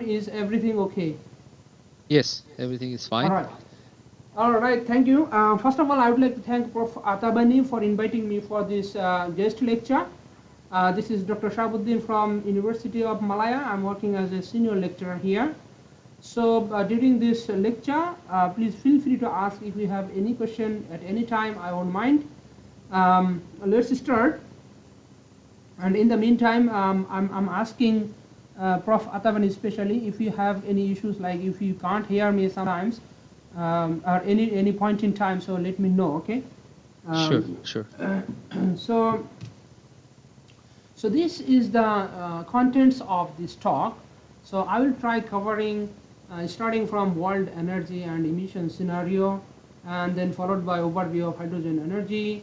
is everything okay? Yes, everything is All fine. right. All right, thank you. First of all, I would like to thank Prof. Atabani for inviting me for this guest lecture. This is Dr. Shabuddin from University of Malaya. I'm working as a senior lecturer here. So during this lecture, please feel free to ask if you have any question at any time. I won't mind. Let's start. And in the meantime, I'm asking Prof. Atabani especially if you have any issues, like if you can't hear me sometimes or any point in time, so let me know, okay? Sure, Um, sure. so, so this is the contents of this talk. So I will try covering starting from world energy and emission scenario, and then followed by overview of hydrogen energy,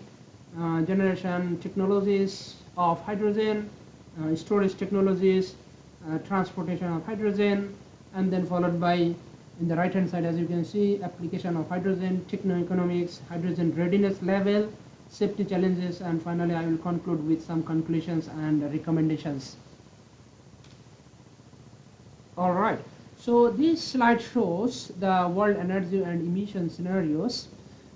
generation technologies of hydrogen, storage technologies, transportation of hydrogen, and then followed by, in the right hand side, as you can see, application of hydrogen, technoeconomics, hydrogen readiness level, safety challenges, and finally I will conclude with some conclusions and recommendations. All right, so this slide shows the world energy and emission scenarios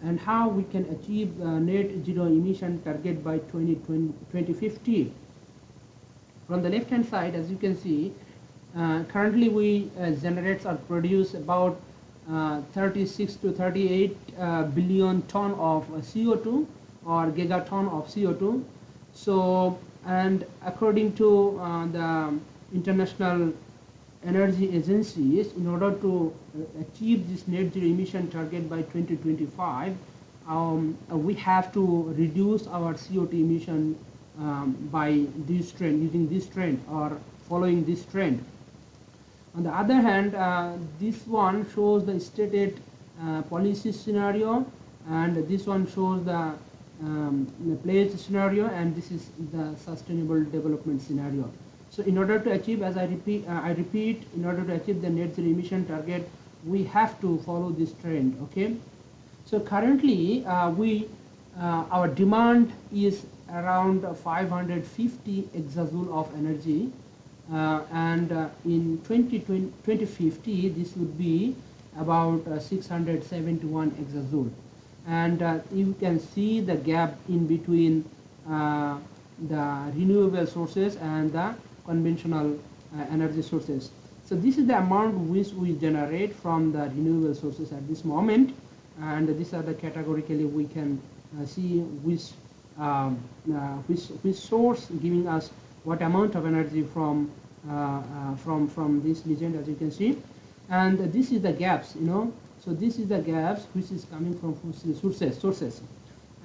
and how we can achieve the net zero emission target by 2050. From the left hand side, as you can see, currently we generate or produce about 36 to 38 billion ton of CO2 or gigaton of CO2. So, and according to the International Energy Agencies, in order to achieve this net zero emission target by 2025, we have to reduce our CO2 emission by this trend, using this trend or following this trend. On the other hand, this one shows the stated policy scenario, and this one shows the pledge scenario, and this is the sustainable development scenario. So in order to achieve, as I repeat, in order to achieve the net zero emission target, we have to follow this trend, okay? So currently, our demand is around 550 exajoule of energy, and in 2050, this would be about 671 exajoule. And you can see the gap in between the renewable sources and the conventional energy sources. So this is the amount which we generate from the renewable sources at this moment, and these are the categorically we can see which source giving us what amount of energy from this legend, as you can see. And this is the gaps, you know. So this is the gaps which is coming from sources.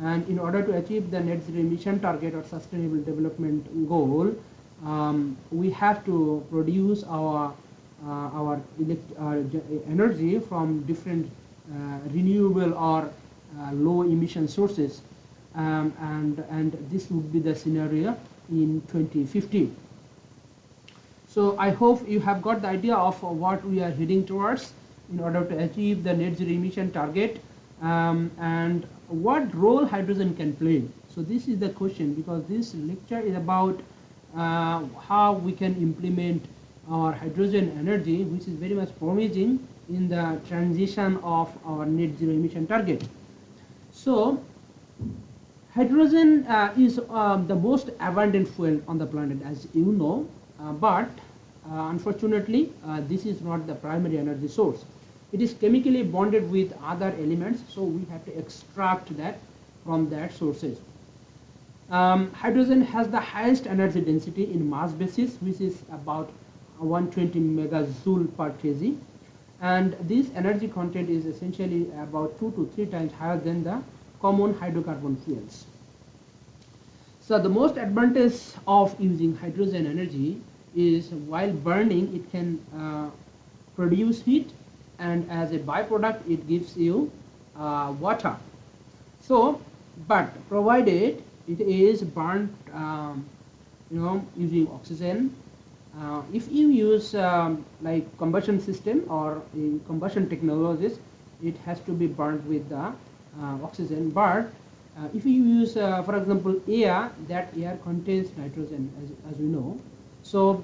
And in order to achieve the net zero emission target or sustainable development goal, we have to produce our energy from different renewable or low emission sources, and this would be the scenario in 2050. So I hope you have got the idea of what we are heading towards in order to achieve the net zero emission target, and what role hydrogen can play. So this is the question, because this lecture is about how we can implement our hydrogen energy, which is very much promising in the transition of our net zero emission target. So hydrogen is the most abundant fuel on the planet, as you know, but unfortunately this is not the primary energy source. It is chemically bonded with other elements, so we have to extract that from that sources. Hydrogen has the highest energy density in mass basis, which is about 120 megajoule per kg, and this energy content is essentially about 2 to 3 times higher than the common hydrocarbon fuels. So the most advantage of using hydrogen energy is while burning it can produce heat, and as a byproduct it gives you water. So, but provided it is burnt using oxygen. If you use like combustion system or combustion technologies, it has to be burnt with the oxygen. But if you use, for example, air, that air contains nitrogen, as we know. So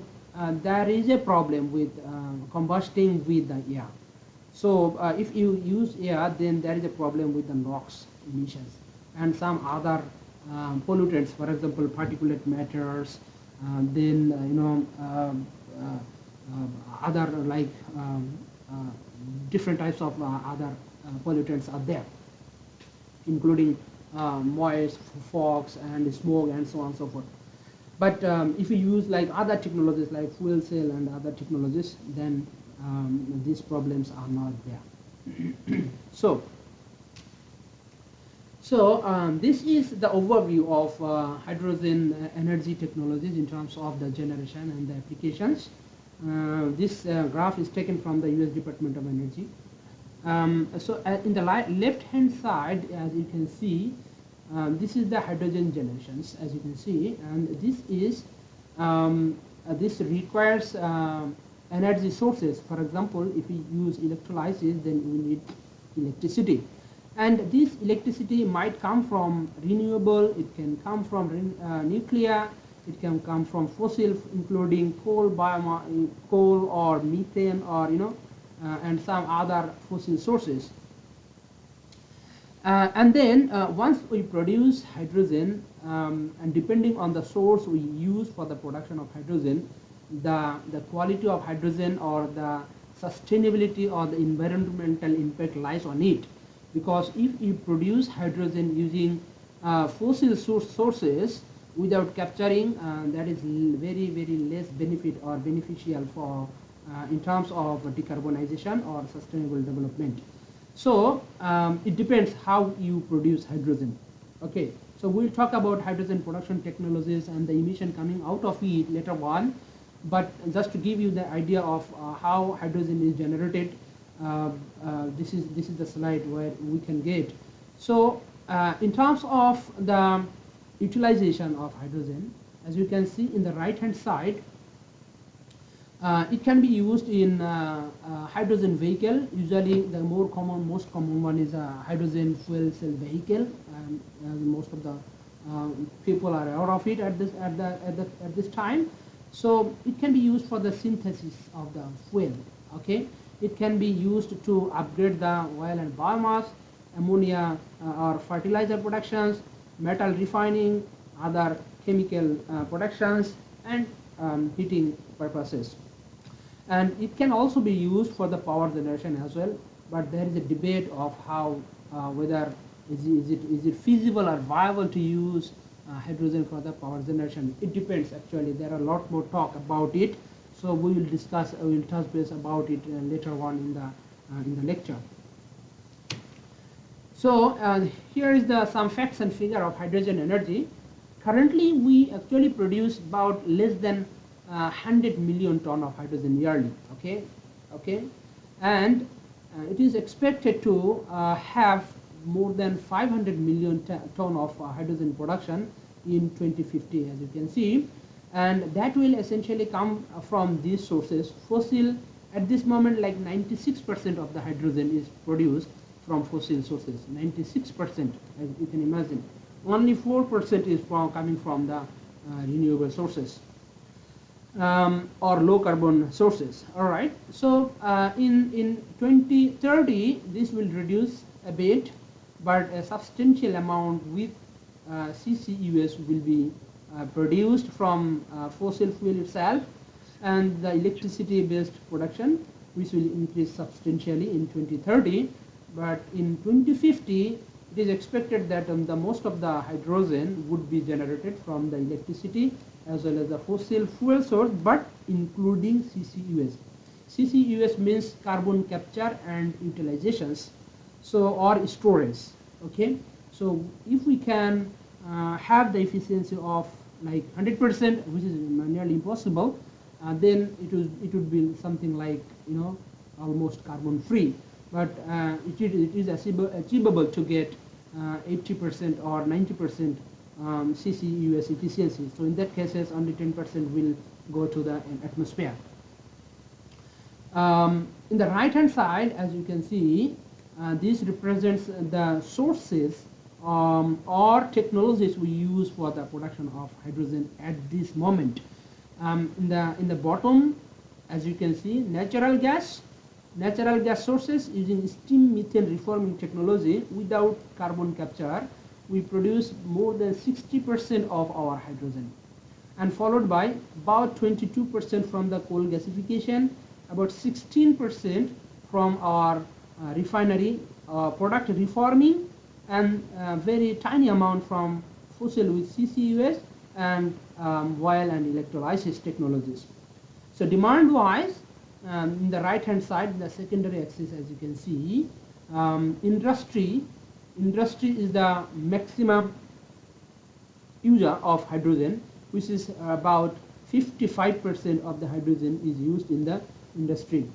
there is a problem with combusting with the air. So if you use air, then there is a problem with the NOx emissions and some other pollutants, for example, particulate matters, then other like different types of other pollutants are there, including noise, fogs, and smoke, and so on and so forth. But if you use like other technologies like fuel cell and other technologies, then these problems are not there. So this is the overview of hydrogen energy technologies in terms of the generation and the applications. This graph is taken from the US Department of Energy. So in the left-hand side, as you can see, this is the hydrogen generations, as you can see, and this is this requires energy sources. For example, if we use electrolysis, then we need electricity, and this electricity might come from renewable. It can come from nuclear. It can come from fossil, including coal, coal or methane, or and some other fossil sources. And then once we produce hydrogen, and depending on the source we use for the production of hydrogen, the quality of hydrogen or the sustainability or the environmental impact lies on it. Because if you produce hydrogen using fossil sources without capturing, that is very, very less benefit or beneficial for in terms of decarbonization or sustainable development. So it depends how you produce hydrogen. Okay, so we'll talk about hydrogen production technologies and the emission coming out of it later on. But just to give you the idea of how hydrogen is generated, this is the slide where we can get. So in terms of the utilization of hydrogen, as you can see in the right-hand side, it can be used in hydrogen vehicle. Usually, the most common one is a hydrogen fuel cell vehicle, and most of the people are aware of it at this time. So it can be used for the synthesis of the fuel. Okay, it can be used to upgrade the oil and biomass, ammonia or fertilizer productions, metal refining, other chemical productions, and heating purposes. And it can also be used for the power generation as well. But there is a debate of how whether is it feasible or viable to use hydrogen for the power generation. It depends. Actually, there are a lot more talk about it. So we will discuss. We will touch base about it later on in the lecture. So here is some facts and figure of hydrogen energy. Currently, we actually produce about less than 100 million ton of hydrogen yearly. Okay, and it is expected to have more than 500 million ton of hydrogen production in 2050, as you can see, and that will essentially come from these sources. Fossil, at this moment, like 96% of the hydrogen is produced from fossil sources. 96%, as you can imagine. Only 4% is coming from the renewable sources. Or low carbon sources. All right. So in 2030, this will reduce a bit, but a substantial amount with CCUS will be produced from fossil fuel itself, and the electricity-based production, which will increase substantially in 2030. But in 2050, it is expected that the most of the hydrogen would be generated from the electricity as well as the fossil fuel source, but including CCUS. CCUS means carbon capture and utilizations, so or storage. Okay, so if we can have the efficiency of like 100%, which is nearly impossible, then it would be something like almost carbon free. But it is achievable to get 80% or 90% CCUS efficiency. So in that cases, only 10% will go to the atmosphere. In the right-hand side, as you can see, this represents the sources or technologies we use for the production of hydrogen at this moment. In the bottom, as you can see, natural gas sources using steam methane reforming technology without carbon capture, we produce more than 60% of our hydrogen, and followed by about 22% from the coal gasification, about 16% from our refinery product reforming, and very tiny amount from fossil with CCUS and oil and electrolysis technologies. So demand-wise, in the right-hand side, the secondary axis, as you can see, industry is the maximum user of hydrogen, which is about 55% of the hydrogen is used in the industry.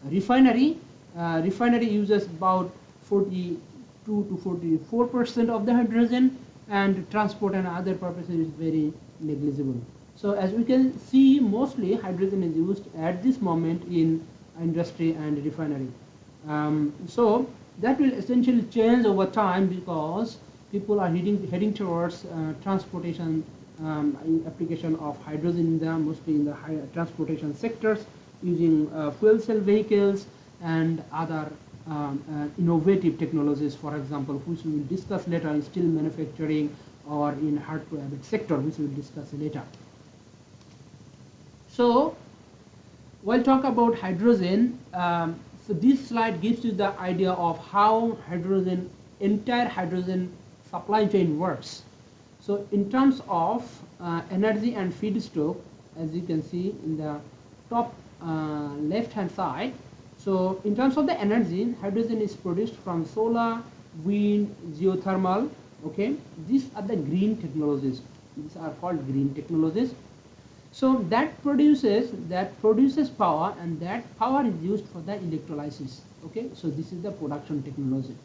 Refinery uses about 42 to 44% of the hydrogen, and transport and other purposes is very negligible. So as we can see, mostly hydrogen is used at this moment in industry and refinery. So that will essentially change over time, because people are heading towards transportation application of hydrogen mostly in the transportation sectors, using fuel cell vehicles and other innovative technologies, for example, which we will discuss later in steel manufacturing or in hard-to-abate sector, which we will discuss later. So while talk about hydrogen, so this slide gives you the idea of how entire hydrogen supply chain works. So in terms of energy and feedstock, as you can see in the top left-hand side, so in terms of the energy, hydrogen is produced from solar, wind, geothermal. Okay, these are the green technologies. These are called green technologies. So that produces power, and that power is used for the electrolysis. Okay, so this is the production technology.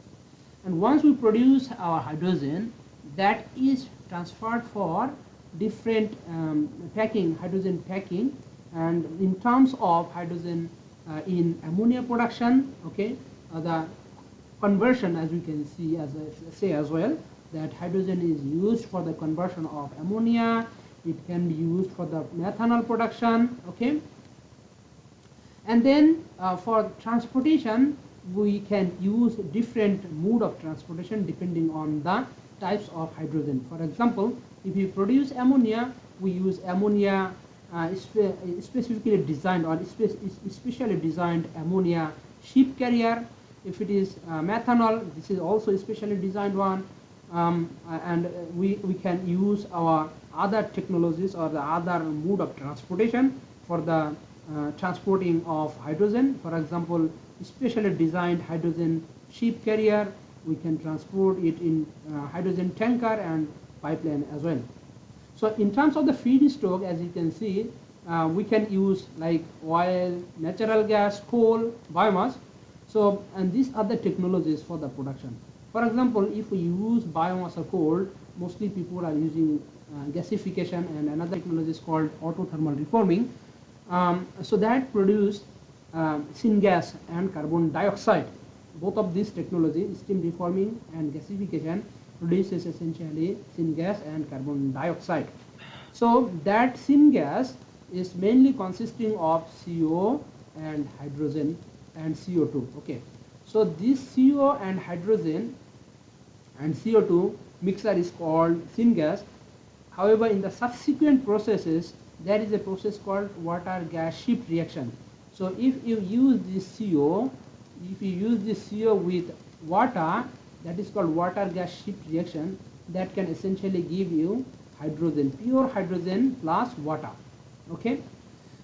And once we produce our hydrogen, that is transferred for different hydrogen packing, and in terms of hydrogen in ammonia production, okay, the conversion, as we can see, as I say as well, that hydrogen is used for the conversion of ammonia. It can be used for the methanol production, okay. And then for transportation, we can use different mode of transportation depending on the types of hydrogen. For example, if you produce ammonia, we use ammonia specifically designed or specially designed ammonia ship carrier. If it is methanol, this is also a specially designed one, and we can use our other technologies or the other mode of transportation for the transporting of hydrogen. For example, specially designed hydrogen ship carrier, we can transport it in hydrogen tanker and pipeline as well. So in terms of the feedstock, as you can see, we can use like oil, natural gas, coal, biomass. So, and these are the technologies for the production. For example, if we use biomass or coal, mostly people are using gasification, and another technology is called autothermal reforming. So that produce syngas and carbon dioxide. Both of these technologies, steam reforming and gasification, produces essentially syngas and carbon dioxide. So that syngas is mainly consisting of CO and hydrogen and CO2. Okay, so this CO and hydrogen and CO2 mixture is called syngas. However, in the subsequent processes, there is a process called water gas shift reaction. So if you use this CO with water, that is called water gas shift reaction, that can essentially give you hydrogen, pure hydrogen plus water. Okay,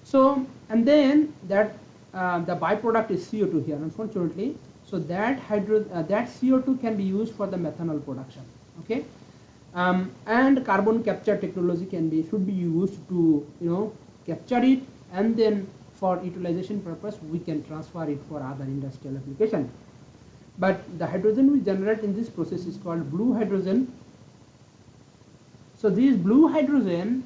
so and then that the byproduct is CO2 here, unfortunately. So that that CO2 can be used for the methanol production. Okay, and carbon capture technology should be used to capture it, and then for utilization purpose we can transfer it for other industrial application. But the hydrogen we generate in this process is called blue hydrogen. So these blue hydrogen,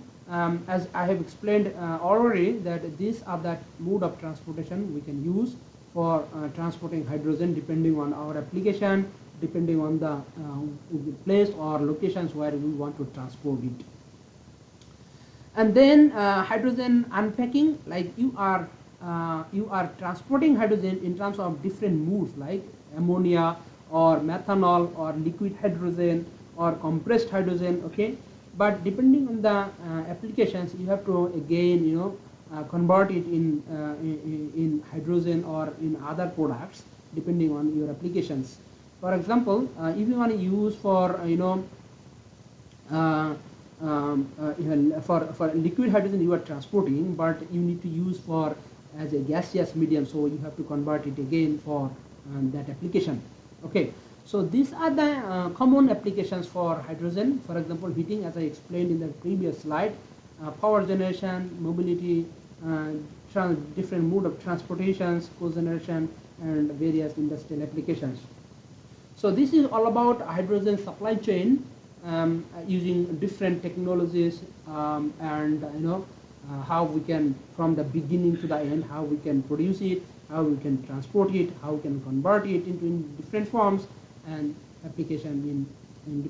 as I have explained already, that these are the mode of transportation we can use for transporting hydrogen depending on our application, depending on the place or locations where we want to transport it. And then hydrogen unpacking, like you are transporting hydrogen in terms of different modes, like ammonia or methanol or liquid hydrogen or compressed hydrogen. Okay, but depending on the applications, you have to again convert it in hydrogen or in other products depending on your applications. For example, if you want to use for for liquid hydrogen you are transporting, but you need to use for as a gaseous medium, so you have to convert it again for that application. Okay, so these are the common applications for hydrogen. For example, heating, as I explained in the previous slide, power generation, mobility, different mode of transportations, cogeneration, and various industrial applications. So this is all about hydrogen supply chain, using different technologies, and how we can, from the beginning to the end, how we can produce it, how we can transport it, how we can convert it into different forms, and application in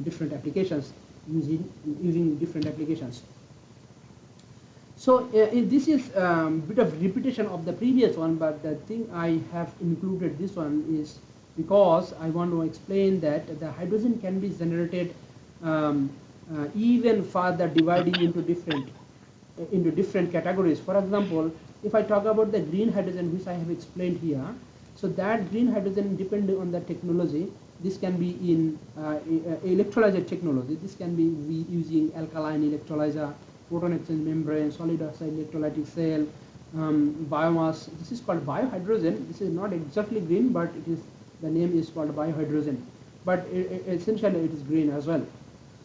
different applications, using different applications. So this is a bit of repetition of the previous one, but the thing I have included this one is because I want to explain that the hydrogen can be generated even further, dividing into different categories. For example, if I talk about the green hydrogen, which I have explained here, so that green hydrogen, depending on the technology, this can be in electrolyzer technology. This can be using alkaline electrolyzer, proton exchange membrane, solid oxide electrolytic cell, biomass. This is called biohydrogen. This is not exactly green, but it is, the name is called biohydrogen. But essentially it is green as well.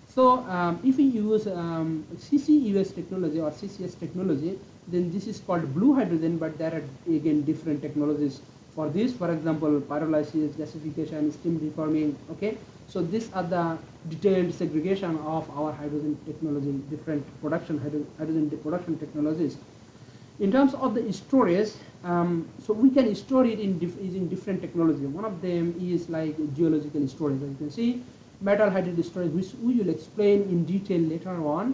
So if we use CCUS technology or CCS technology, then this is called blue hydrogen, but there are again different technologies for this. For example, pyrolysis, gasification, steam reforming. Okay, so these are the detailed segregation of our hydrogen technology, different hydrogen production technologies. In terms of the storage, so we can store it in using different technology. One of them is like geological storage. As you can see, metal hydrogen storage, which we will explain in detail later on.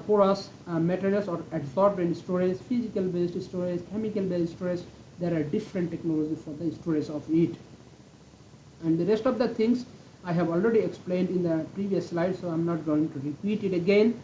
Porous materials or adsorbent storage, physical based storage, chemical based storage. There are different technologies for the storage of it. And the rest of the things I have already explained in the previous slide, so I'm not going to repeat it again.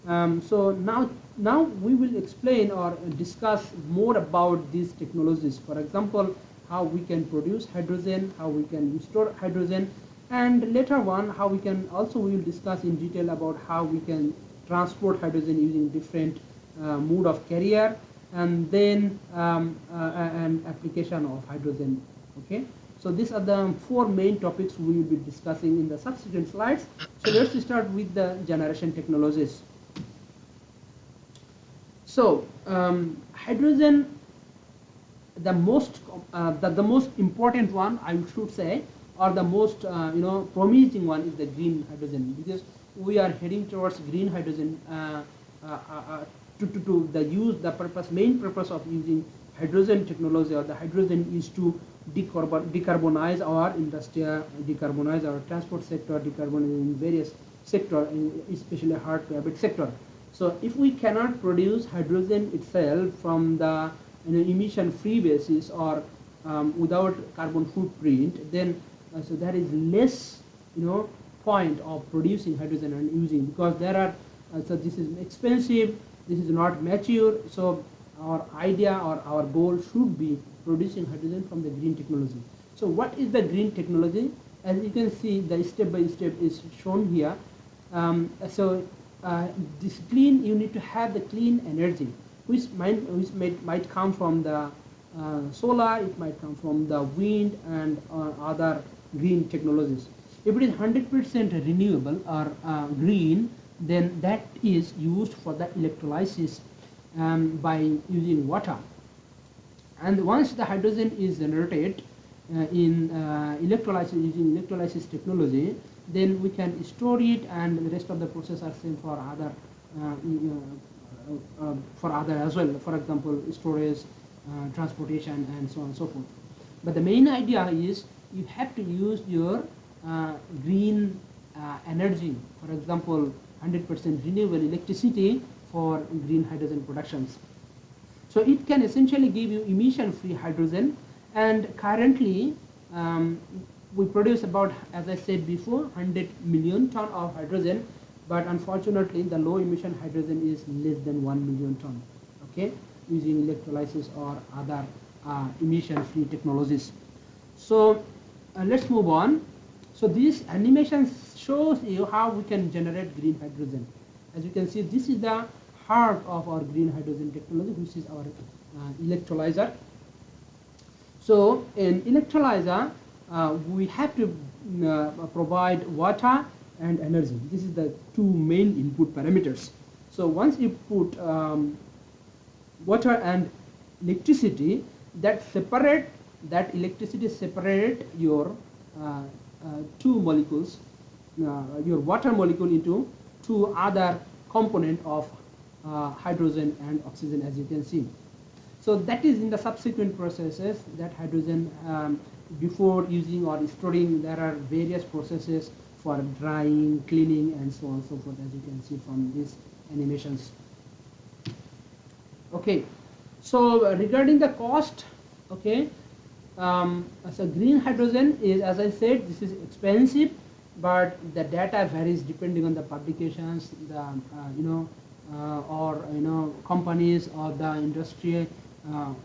So now we will explain or discuss more about these technologies. For example, how we can produce hydrogen, how we can store hydrogen, and later on how we can also, we will discuss in detail about how we can transport hydrogen using different mode of carrier, and then an application of hydrogen. Okay, so these are the 4 main topics we will be discussing in the subsequent slides. So let's start with the generation technologies. So hydrogen, the most important one, I should say, or the most promising one, is the green hydrogen, because we are heading towards green hydrogen to the purpose, main purpose of using hydrogen technology or the hydrogen is to decarbonize our industry, decarbonize our transport sector, decarbonize in various sectors, especially hard to abate sector. So if we cannot produce hydrogen itself from the emission-free basis or without carbon footprint, then so there is less point of producing hydrogen and using, because there are so this is expensive, this is not mature. So our idea or our goal should be producing hydrogen from the green technology. So what is the green technology? As you can see, the step by step is shown here. This clean, you need to have the clean energy, which might come from the solar, it might come from the wind and other green technologies. If it is 100% renewable or green, then that is used for the electrolysis by using water. And once the hydrogen is generated in electrolysis, using electrolysis technology, then we can store it, and the rest of the process are same for other as well. For example, storage, transportation, and so on and so forth. But the main idea is you have to use your green energy. For example, 100% renewable electricity for green hydrogen productions. So it can essentially give you emission-free hydrogen, and currently we produce about, as I said before, 100 million ton of hydrogen, but unfortunately the low emission hydrogen is less than 1 million ton, okay, using electrolysis or other emission-free technologies. So let's move on. So this animation shows you how we can generate green hydrogen. As you can see, this is the heart of our green hydrogen technology, which is our electrolyzer. So in electrolyzer, we have to provide water and energy. This is the two main input parameters. So once you put water and electricity, that electricity separate your two molecules, your water molecule, into two other component of hydrogen and oxygen, as you can see. So that is in the subsequent processes that hydrogen, before using or storing, there are various processes for drying, cleaning, and so on and so forth, as you can see from these animations. Okay, so regarding the cost, okay, so green hydrogen is, as I said, this is expensive, but the data varies depending on the publications, the companies or the industry,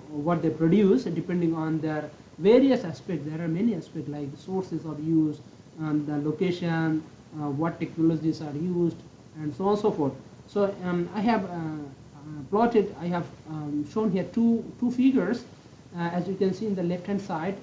what they produce, depending on their various aspects. There are many aspects like sources of use, the location, what technologies are used, and so on and so forth. So I have plotted, I have shown here two figures. As you can see in the left hand side,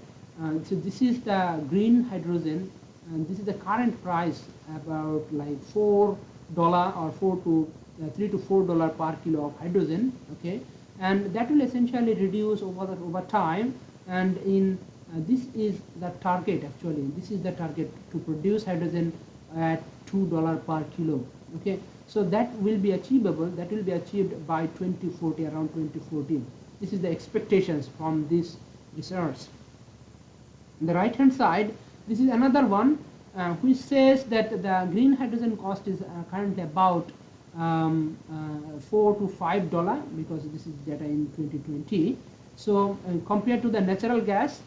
so this is the green hydrogen, and this is the current price, about like $4 or $3 to $4 per kilo of hydrogen. Okay, and that will essentially reduce over time. And in this is the target, actually. This is the target, to produce hydrogen at $2 per kilo. Okay, so that will be achievable. That will be achieved by 2040, around 2014. This is the expectations from this research. On the right hand side, this is another one which says that the green hydrogen cost is currently about $4 to $5, because this is data in 2020. So compared to the natural gas,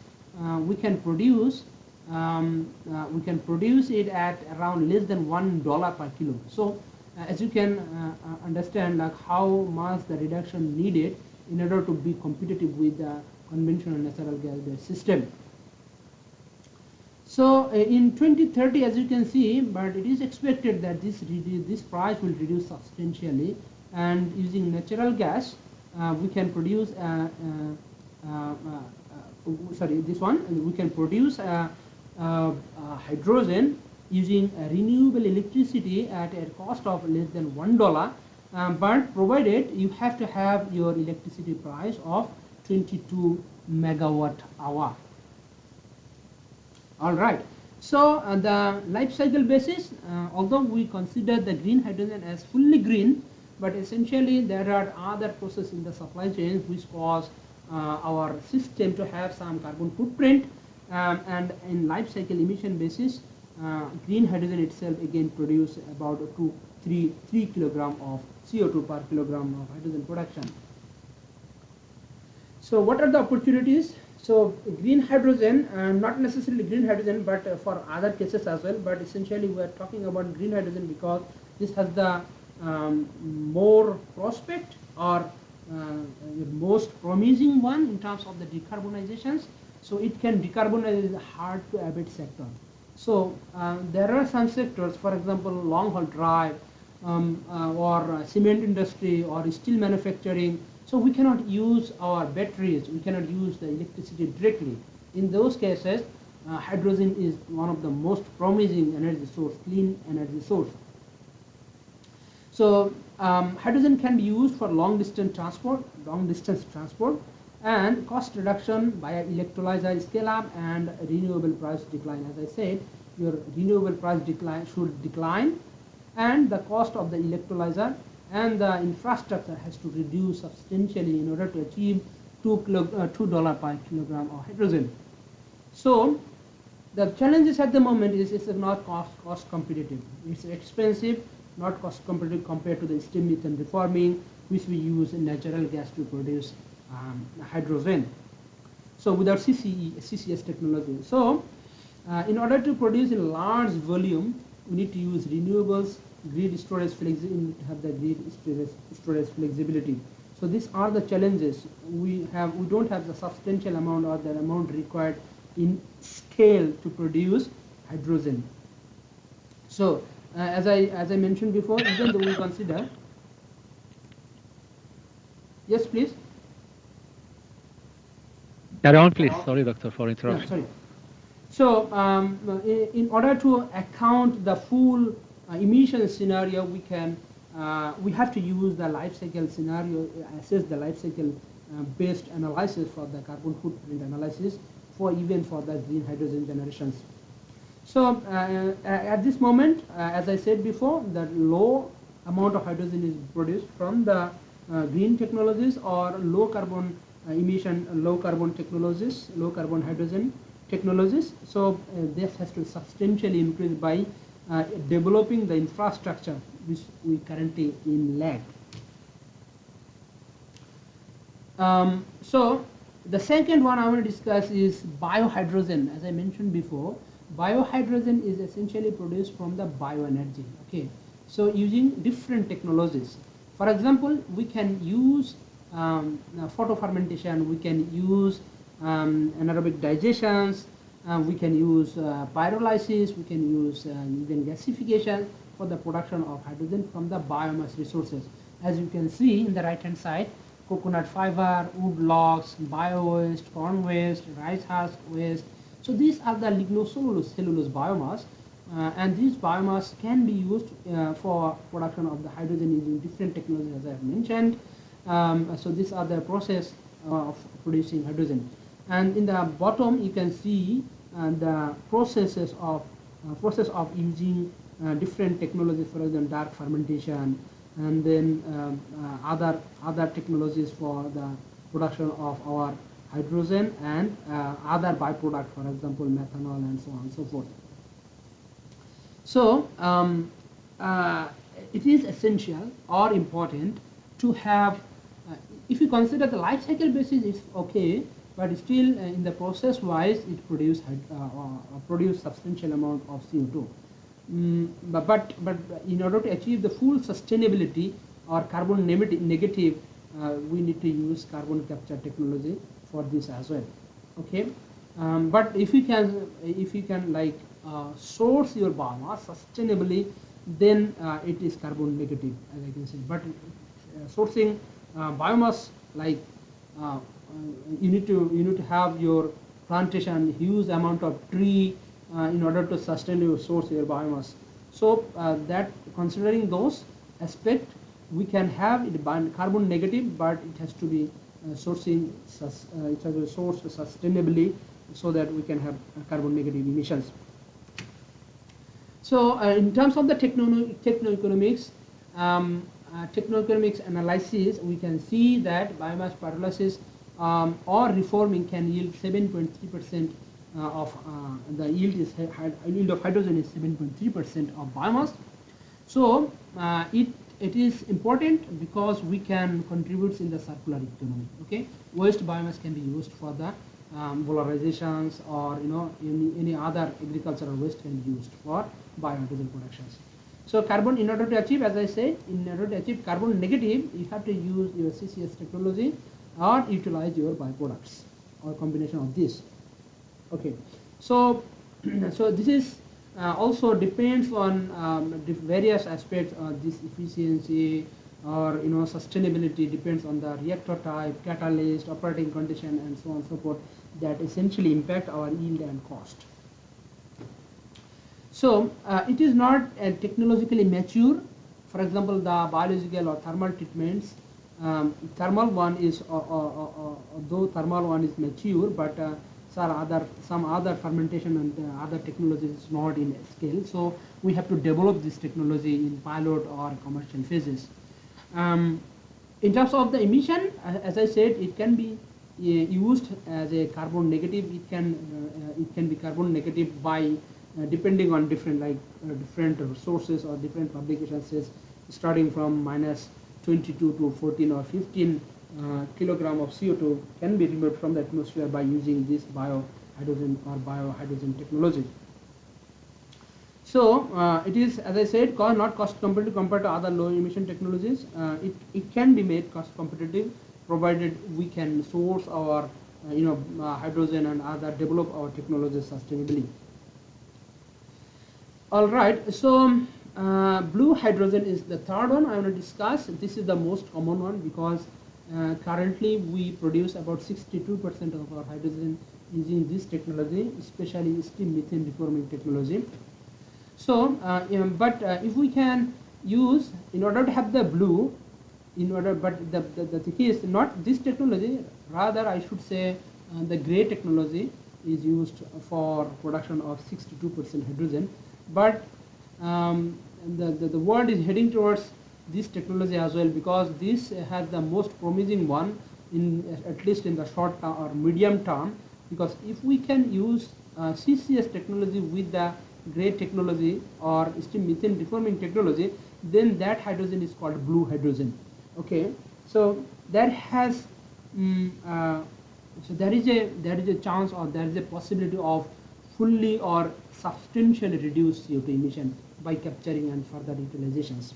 we can produce it at around less than $1 per kilo. So as you can understand, like how much the reduction needed in order to be competitive with the conventional natural gas system. So in 2030, as you can see, but it is expected that this price will reduce substantially, and using natural gas, we can produce we can produce hydrogen using renewable electricity at a cost of less than $1, but provided you have to have your electricity price of 22 megawatt hour. All right. So on the life cycle basis, although we consider the green hydrogen as fully green, but essentially there are other processes in the supply chain which cause our system to have some carbon footprint, and in life cycle emission basis, green hydrogen itself again produce about 3 kilogram of CO2 per kilogram of hydrogen production. So what are the opportunities? So green hydrogen, not necessarily green hydrogen, but for other cases as well, but essentially we are talking about green hydrogen because this has the more prospect, or most promising one in terms of the decarbonizations. So it can decarbonize the hard to abate sector. So there are some sectors, for example, long haul drive, or cement industry, or steel manufacturing. So we cannot use our batteries, we cannot use the electricity directly. In those cases, hydrogen is one of the most promising energy source, clean energy source. So hydrogen can be used for long distance transport, and cost reduction via electrolyzer scale up and renewable price decline. As I said, your renewable price should decline, and the cost of the electrolyzer and the infrastructure has to reduce substantially in order to achieve $2 per kilogram of hydrogen. So the challenges at the moment is it's not cost competitive. It's expensive. not cost competitive compared to the steam methane reforming, which we use in natural gas to produce hydrogen. So without CCS technology. So in order to produce in large volume, we need to use renewables, grid storage flexibility, have the grid storage flexibility. So these are the challenges we have. We don't have the substantial amount or the amount required in scale to produce hydrogen. So as I mentioned before, even though we consider, yes, please. Carry on, please. Sorry, doctor, for interruption. Yeah, sorry. So in order to account the full emission scenario, we have to use the life cycle scenario, assess the life cycle based analysis for the carbon footprint analysis for the green hydrogen generations. So at this moment, as I said before, the low amount of hydrogen is produced from the green technologies or low carbon emission, low carbon technologies, low carbon hydrogen technologies. So this has to substantially increase by developing the infrastructure which we currently in lag. So the second one I want to discuss is biohydrogen. As I mentioned before, biohydrogen is essentially produced from the bioenergy. Okay, so using different technologies. For example, we can use photofermentation, we can use anaerobic digestions, we can use pyrolysis, we can use even gasification for the production of hydrogen from the biomass resources. As you can see in the right hand side, coconut fiber, wood logs, bio waste, corn waste, rice husk waste. So these are the lignocellulose biomass, and these biomass can be used for production of the hydrogen using different technologies as I have mentioned. So these are the process of producing hydrogen. And in the bottom you can see the process of using different technologies, for example dark fermentation, and then other technologies for the production of our hydrogen and other byproduct, for example methanol and so on and so forth. So it is essential or important to have, if you consider the life cycle basis, it's okay, but still in the process wise it produce substantial amount of CO2. But in order to achieve the full sustainability or carbon negative, we need to use carbon capture technology for this as well. Okay, but if you can like source your biomass sustainably, then it is carbon negative, as I can say. But sourcing biomass, like you need to have your plantation, huge amount of tree in order to sustain your source your biomass. So that considering those aspects, we can have it carbon negative, but it has to be sourcing it has to be sourced sustainably so that we can have carbon negative emissions. So in terms of the technoeconomics, technoeconomics analysis, we can see that biomass pyrolysis or reforming can yield 7.3% of the yield of hydrogen is 7.3% of biomass. So it is important because we can contribute in the circular economy. Okay, waste biomass can be used for the valorizations, or any other agricultural waste can be used for biohydrogen productions. So carbon, in order to achieve, as I said, in order to achieve carbon negative, you have to use your CCS technology or utilize your byproducts or combination of this. Okay, so so this is also depends on various aspects of this efficiency or sustainability, depends on the reactor type, catalyst, operating condition, and so on and so forth, that essentially impact our yield and cost. So it is not technologically mature. For example, the biological or thermal treatments, thermal one is though thermal one is mature, but some other fermentation and other technologies is not in scale. So we have to develop this technology in pilot or commercial phases. In terms of the emission, as I said, it can be used as a carbon negative. It can be carbon negative by depending on different sources or different publications, says starting from minus 22 to 14 or 15 kilogram of CO2 can be removed from the atmosphere by using this biohydrogen or biohydrogen technology. So it is, as I said, not cost competitive compared to other low emission technologies. It can be made cost competitive provided we can source our hydrogen and other develop our technologies sustainably. All right, so blue hydrogen is the third one I want to discuss. This is the most common one because currently we produce about 62% of our hydrogen using this technology, especially steam methane reforming technology. So, if we can use, in order to have the blue, but the thing is not this technology, rather I should say the gray technology is used for production of 62% hydrogen. But the world is heading towards this technology as well, because this has the most promising one, at least in the short term or medium term, because if we can use CCS technology with the gray technology or steam methane reforming technology, then that hydrogen is called blue hydrogen. Okay, so that has so there is a chance, or there is a possibility of fully or substantially reduce CO2 emission by capturing and further utilizations.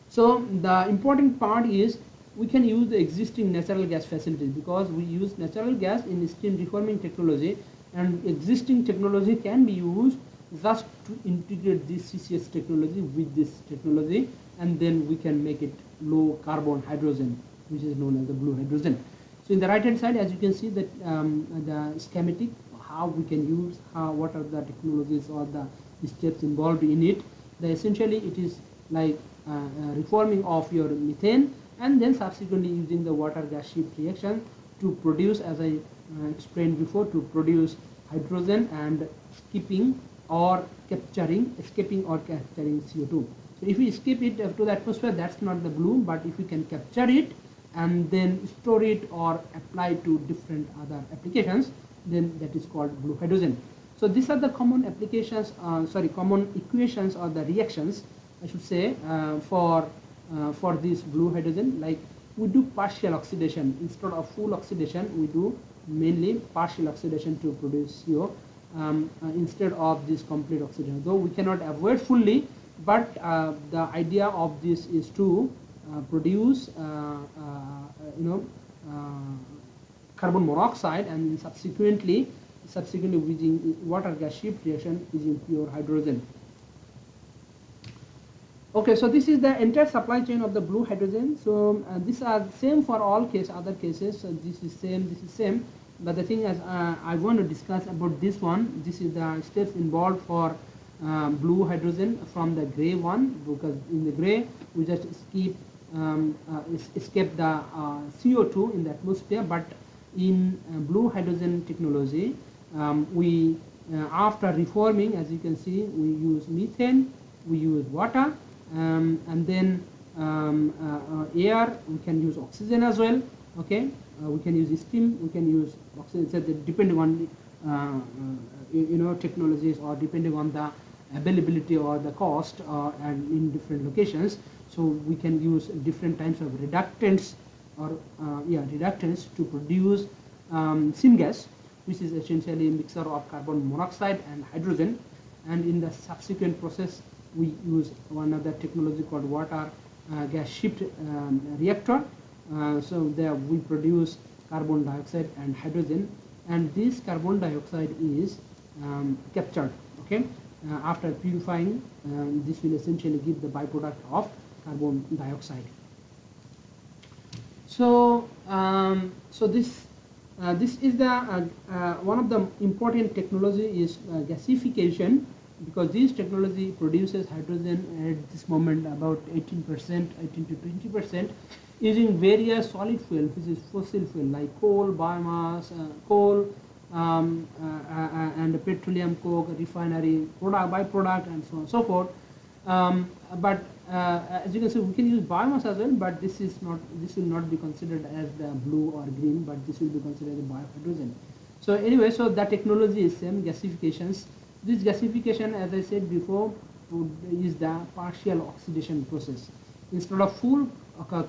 So the important part is we can use the existing natural gas facilities, because we use natural gas in steam reforming technology, and existing technology can be used just to integrate this CCS technology with this technology, and then we can make it low carbon hydrogen, which is known as the blue hydrogen. So in the right hand side, as you can see that the schematic, how we can use, what are the technologies or the steps involved in it. Essentially it is like reforming of your methane, and then subsequently using the water gas shift reaction to produce, as I explained before, to produce hydrogen and escaping or capturing CO2. So if we escape it to the atmosphere, that's not the blue, but if we can capture it and then store it or apply to different other applications, then that is called blue hydrogen. So these are the common applications, common equations or the reactions, I should say, for this blue hydrogen. Like we do partial oxidation instead of full oxidation. We do mainly partial oxidation to produce CO instead of this complete oxidation. Though we cannot avoid fully, but the idea of this is to produce carbon monoxide, and subsequently using water gas shift reaction using pure hydrogen. Okay, so this is the entire supply chain of the blue hydrogen. So these are same for all other cases. So this is same. But the thing is, I want to discuss about this one. This is the steps involved for blue hydrogen from the gray one, because in the gray we just escape the CO2 in the atmosphere. But in blue hydrogen technology, we after reforming, as you can see, we use methane, we use water, and then air. We can use oxygen as well. Okay, we can use steam, we can use oxygen, so depending on technologies, or depending on the availability or the cost, and in different locations. So we can use different types of reductants to produce syngas, which is essentially a mixture of carbon monoxide and hydrogen. And in the subsequent process, we use one other technology called water gas shift reactor. So there we produce carbon dioxide and hydrogen, and this carbon dioxide is captured. Okay, after purifying, this will essentially give the byproduct of carbon dioxide. So this is the one of the important technology is gasification, because this technology produces hydrogen at this moment about 18% to 20%, using various solid fuel, which is fossil fuel like coal, biomass, and petroleum coke, refinery byproduct, and so on and so forth. But as you can see, we can use biomass as well, but this will not be considered as the blue or green, but this will be considered as biohydrogen. So anyway, so the technology is same, gasifications. This gasification, as I said before, is the partial oxidation process. Instead of full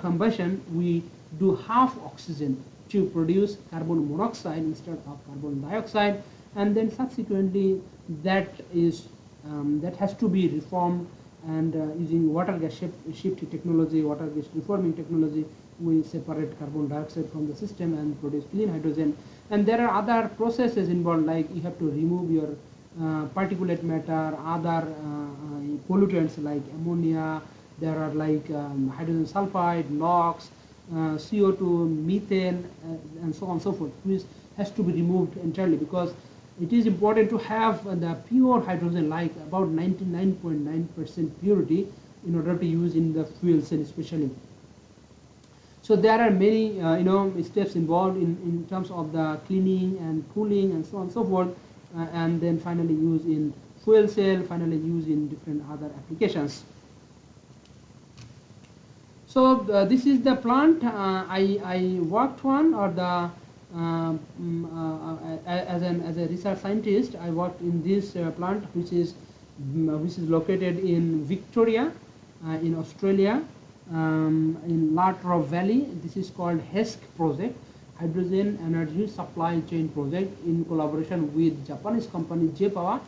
combustion, we do half oxygen to produce carbon monoxide instead of carbon dioxide, and then subsequently that has to be reformed, and using water gas shift technology, water gas reforming technology, we separate carbon dioxide from the system and produce clean hydrogen. And there are other processes involved, like you have to remove your particulate matter, other pollutants like ammonia. There are like hydrogen sulfide, NOx, CO2, methane, and so on and so forth, which has to be removed entirely, because it is important to have the pure hydrogen, like about 99.9% purity, in order to use in the fuel cell especially. So there are many steps involved in terms of the cleaning and cooling and so on and so forth, and then finally used in fuel cell, finally used in different other applications. So this is the plant I worked on, or the as a research scientist, I worked in this plant, which is located in Victoria, in Australia, in Latrobe Valley. This is called HESC project, Hydrogen Energy Supply Chain Project, in collaboration with Japanese company J-Power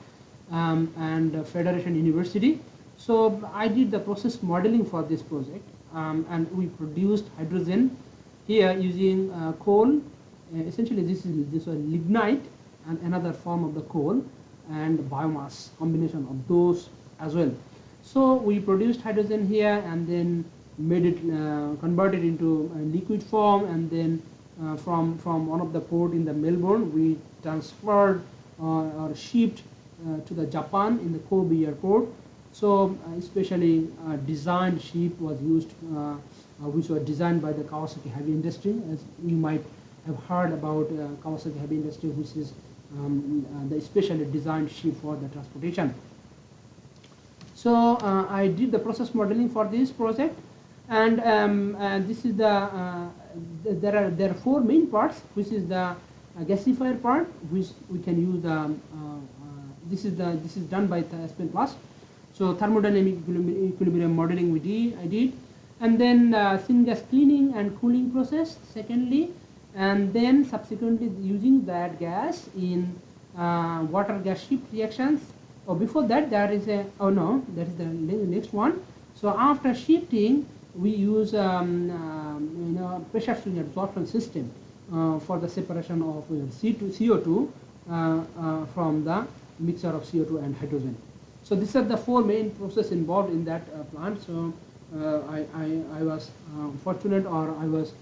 and Federation University. So I did the process modeling for this project, and we produced hydrogen here using coal. Essentially, this was lignite and another form of the coal, and biomass, combination of those as well. So we produced hydrogen here, and then made it converted into a liquid form, and then from one of the port in the Melbourne, we transferred or shipped to the Japan in the Kobe airport. So especially designed ship was used, which were designed by the Kawasaki Heavy Industry. As you might have heard about Kawasaki Heavy Industry, which is the specially designed ship for the transportation. So I did the process modeling for this project, and this is there are four main parts, which is the gasifier part, which we can use the this is done by the SPN Plus. So thermodynamic equilibrium modeling I did, and then syngas cleaning and cooling process secondly, and then subsequently using that gas in water gas shift reactions. Or before that, there is that is the next one. So after shifting, we use pressure swing absorption system for the separation of CO2 from the mixture of CO2 and hydrogen. So these are the four main processes involved in that plant. So I was fortunate, or I was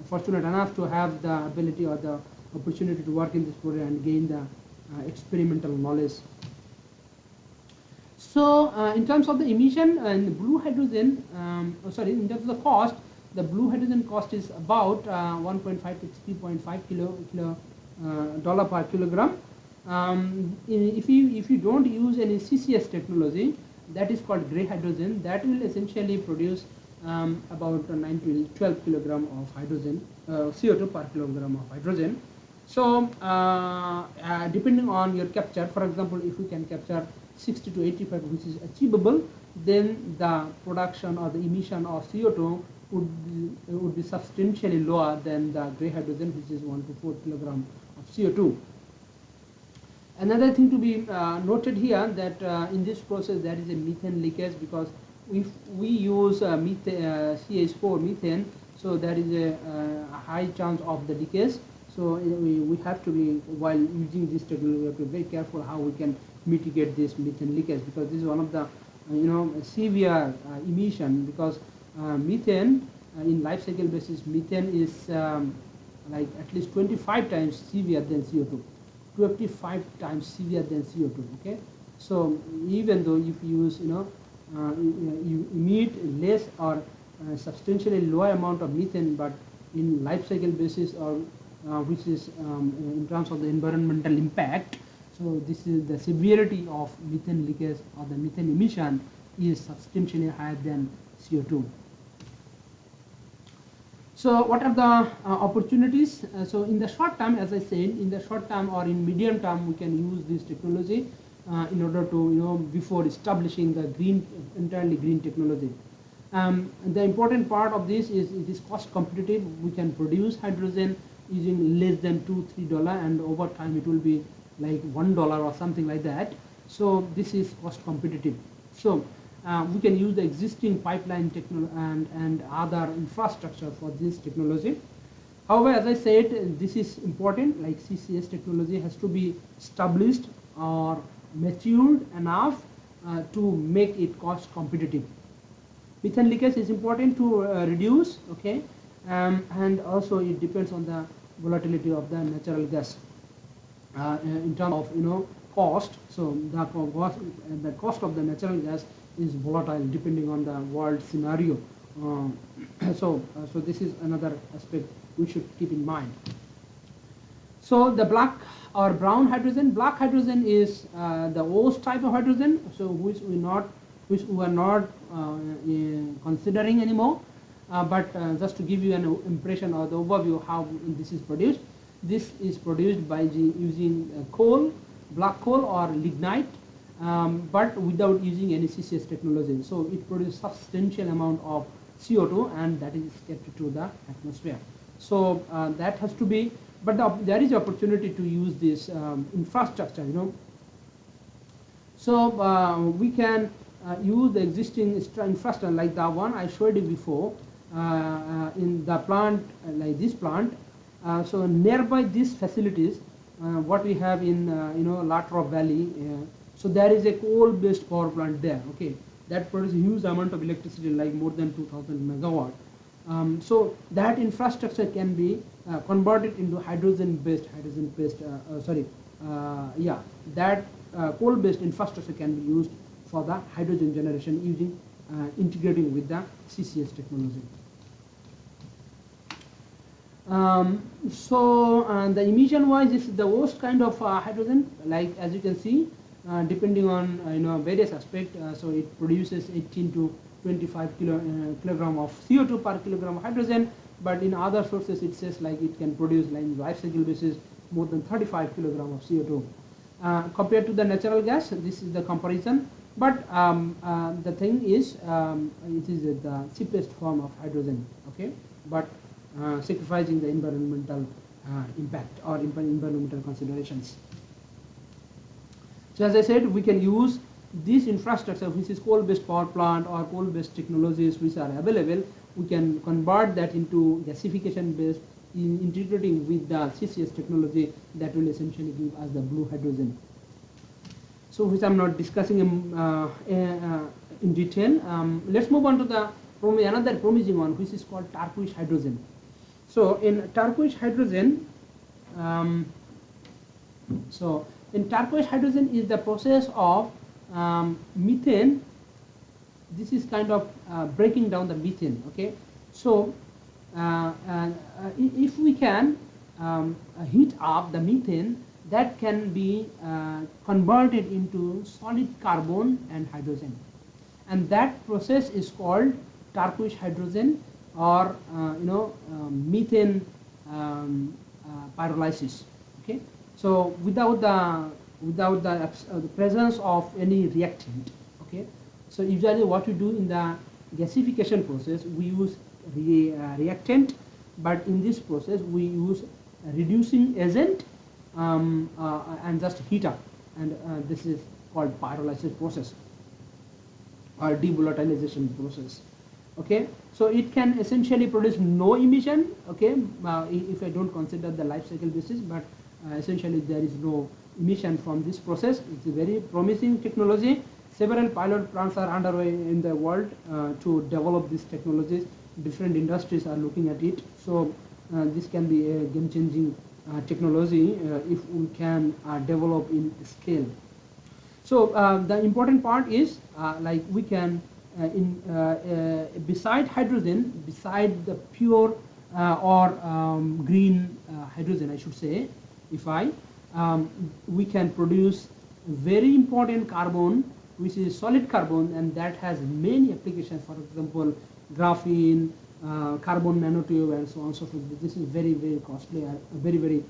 fortunate enough to have the ability or the opportunity to work in this project and gain the experimental knowledge. So in terms of the emission and the blue hydrogen, in terms of the cost, the blue hydrogen cost is about 1.5 to 3.5 dollar per kilogram. If you don't use any CCS technology, that is called gray hydrogen, that will essentially produce about 9 to 12 kilogram of hydrogen, CO2 per kilogram of hydrogen. So depending on your capture, for example, if we can capture 60 to 85, which is achievable, then the production or the emission of CO2 would be substantially lower than the gray hydrogen, which is 1 to 4 kilogram of CO2. Another thing to be noted here, that in this process there is a methane leakage, because if we use CH4 methane, so there is a high chance of the leakage. So we have to be, while using this technology, we have to be very careful how we can mitigate this methane leakage, because this is one of the severe emission, because methane in life cycle basis, methane is like at least 25 times severe than CO2, 25 times severe than CO2. Okay, so even though if you use you emit less or substantially lower amount of methane, but in life cycle basis, or which is in terms of the environmental impact, so this is the severity of methane leakage or the methane emission is substantially higher than CO2. So what are the opportunities? So in the short term, as I said, in the short term or in medium term, we can use this technology in order to, before establishing the entirely green technology. The important part of this is it is cost competitive. We can produce hydrogen using less than $2–3, and over time it will be like $1 or something like that. So this is cost competitive. So we can use the existing pipeline and other infrastructure for this technology. However, as I said, this is important, like CCS technology has to be established or matured enough to make it cost competitive. Methane leakage is important to reduce, okay, and also it depends on the volatility of the natural gas in terms of cost. So the cost of the natural gas is volatile depending on the world scenario. So this is another aspect we should keep in mind. So the black or brown hydrogen. Black hydrogen is the worst type of hydrogen, so which we are not considering anymore. But just to give you an impression or the overview how this is produced. This is produced by using coal, black coal or lignite, but without using any CCS technology. So it produces substantial amount of CO2, and that is kept to the atmosphere. So that has to be, but there is opportunity to use this infrastructure, So we can use the existing infrastructure like the one I showed you before in the plant, like this plant. So nearby these facilities, what we have in Latrobe Valley, so there is a coal-based power plant there. Okay, that produces a huge amount of electricity, like more than 2,000 megawatt. So that infrastructure can be converted into that coal-based infrastructure can be used for the hydrogen generation using integrating with the CCS technology. The emission wise, this is the worst kind of hydrogen, like as you can see, depending on various aspects. So it produces 18 to 25 kilogram of CO2 per kilogram of hydrogen, but in other sources it says like it can produce, like life cycle basis, more than 35 kilogram of CO2 compared to the natural gas. This is the comparison, but the thing is it is the cheapest form of hydrogen, okay, but sacrificing the environmental impact or environmental considerations. So as I said, we can use this infrastructure, which is coal-based power plant or coal-based technologies which are available. We can convert that into gasification-based, integrating with the CCS technology that will essentially give us the blue hydrogen. So which I'm not discussing in detail. Let's move on to the another promising one, which is called turquoise hydrogen. So in turquoise hydrogen, is the process of methane. This is kind of breaking down the methane. Okay, so if we can heat up the methane, that can be converted into solid carbon and hydrogen, and that process is called turquoise hydrogen or methane pyrolysis. Okay, so without the presence of any reactant. Okay, so usually what we do in the gasification process, we use reactant, but in this process we use reducing agent and just heat up, and this is called pyrolysis process or devolatilization process. Okay, so it can essentially produce no emission. Okay, if I don't consider the life cycle basis, but essentially there is no emission from this process. It's a very promising technology. Several pilot plants are underway in the world to develop these technologies. Different industries are looking at it. So this can be a game-changing technology if we can develop in scale. So the important part is like we can beside hydrogen, beside the pure or green hydrogen, I should say, we can produce very important carbon, which is solid carbon, and that has many applications. For example, graphene, carbon nanotube and so on and so forth. This is very, very costly, very, very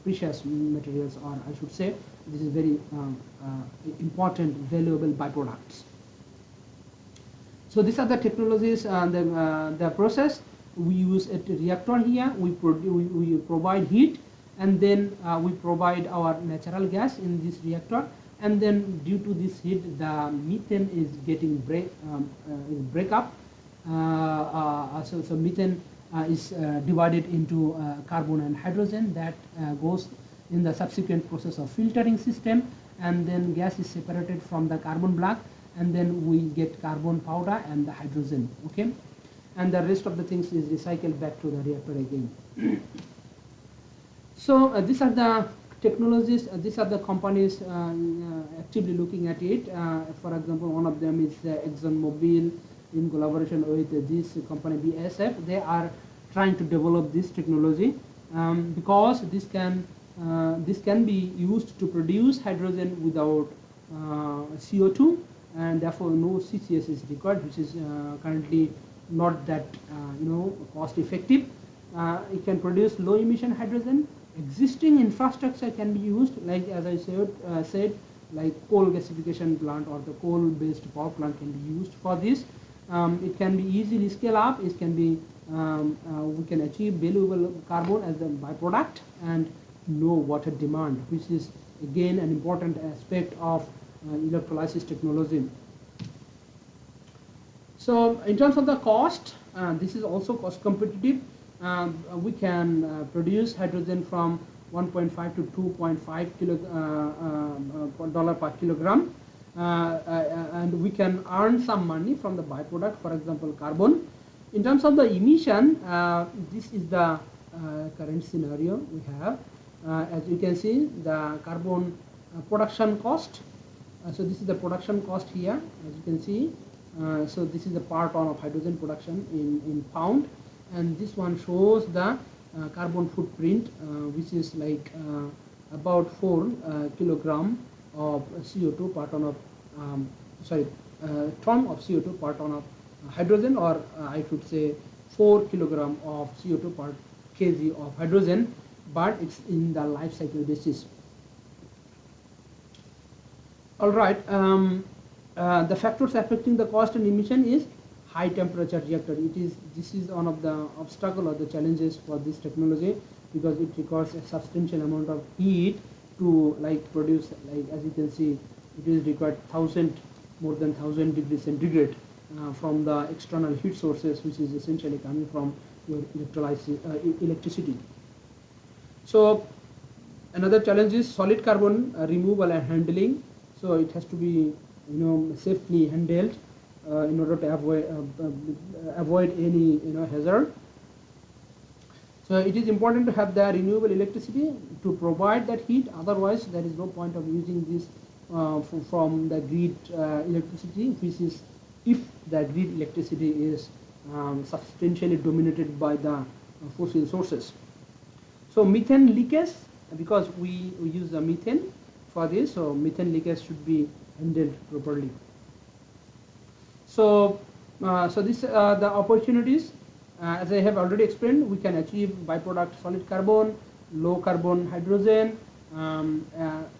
precious materials, or I should say, this is very important, valuable byproducts. So these are the technologies and the process. We use a reactor here. We provide heat, and then we provide our natural gas in this reactor. And then due to this heat, the methane is getting break up. So methane is divided into carbon and hydrogen that goes in the subsequent process of filtering system, and then gas is separated from the carbon black, and then we get carbon powder and the hydrogen, okay? And the rest of the things is recycled back to the reactor again. So these are the technologies, these are the companies actively looking at it. For example, one of them is ExxonMobil in collaboration with this company BASF. They are trying to develop this technology because this can be used to produce hydrogen without CO2, and therefore no CCS is required, which is currently not that cost effective. It can produce low emission hydrogen. Existing infrastructure can be used, like as I said, like coal gasification plant or the coal based power plant can be used for this. It can be easily scale up. It can be we can achieve valuable carbon as a byproduct and no water demand, which is again an important aspect of electrolysis technology. So in terms of the cost, this is also cost competitive. We can produce hydrogen from 1.5 to 2.5 dollar per kilogram, and we can earn some money from the byproduct, for example, carbon. In terms of the emission, this is the current scenario we have. As you can see, the carbon production cost. So this is the production cost here, as you can see. So this is the per ton of hydrogen production in pound, and this one shows the carbon footprint, which is like about 4 kilogram of CO2 per ton of ton of CO2 per ton of hydrogen, or I should say 4 kilogram of CO2 per kg of hydrogen, but it's in the life cycle basis. All right. The factors affecting the cost and emission is high temperature reactor. This is one of the obstacle or the challenges for this technology, because it requires a substantial amount of heat to produce, as you can see, it is required more than 1000 degrees centigrade from the external heat sources, which is essentially coming from your electricity. So another challenge is solid carbon removal and handling. So it has to be safely handled in order to avoid any hazard. So it is important to have the renewable electricity to provide that heat. Otherwise, there is no point of using this from the grid electricity, which is if the grid electricity is substantially dominated by the fossil sources. So methane leakage, because we use the methane for this, so methane leakage should be handled properly. So, so these are the opportunities. As I have already explained, we can achieve byproduct solid carbon, low carbon hydrogen.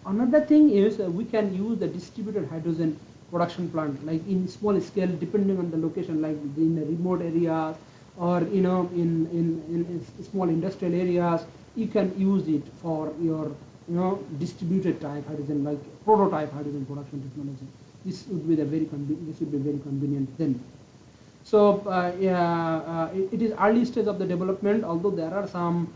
Another thing is we can use the distributed hydrogen production plant, like in small scale, depending on the location, like in the remote areas or in small industrial areas. You can use it for your distributed type hydrogen, like prototype hydrogen production technology. This would be very convenient then. So it is early stage of the development, although there are some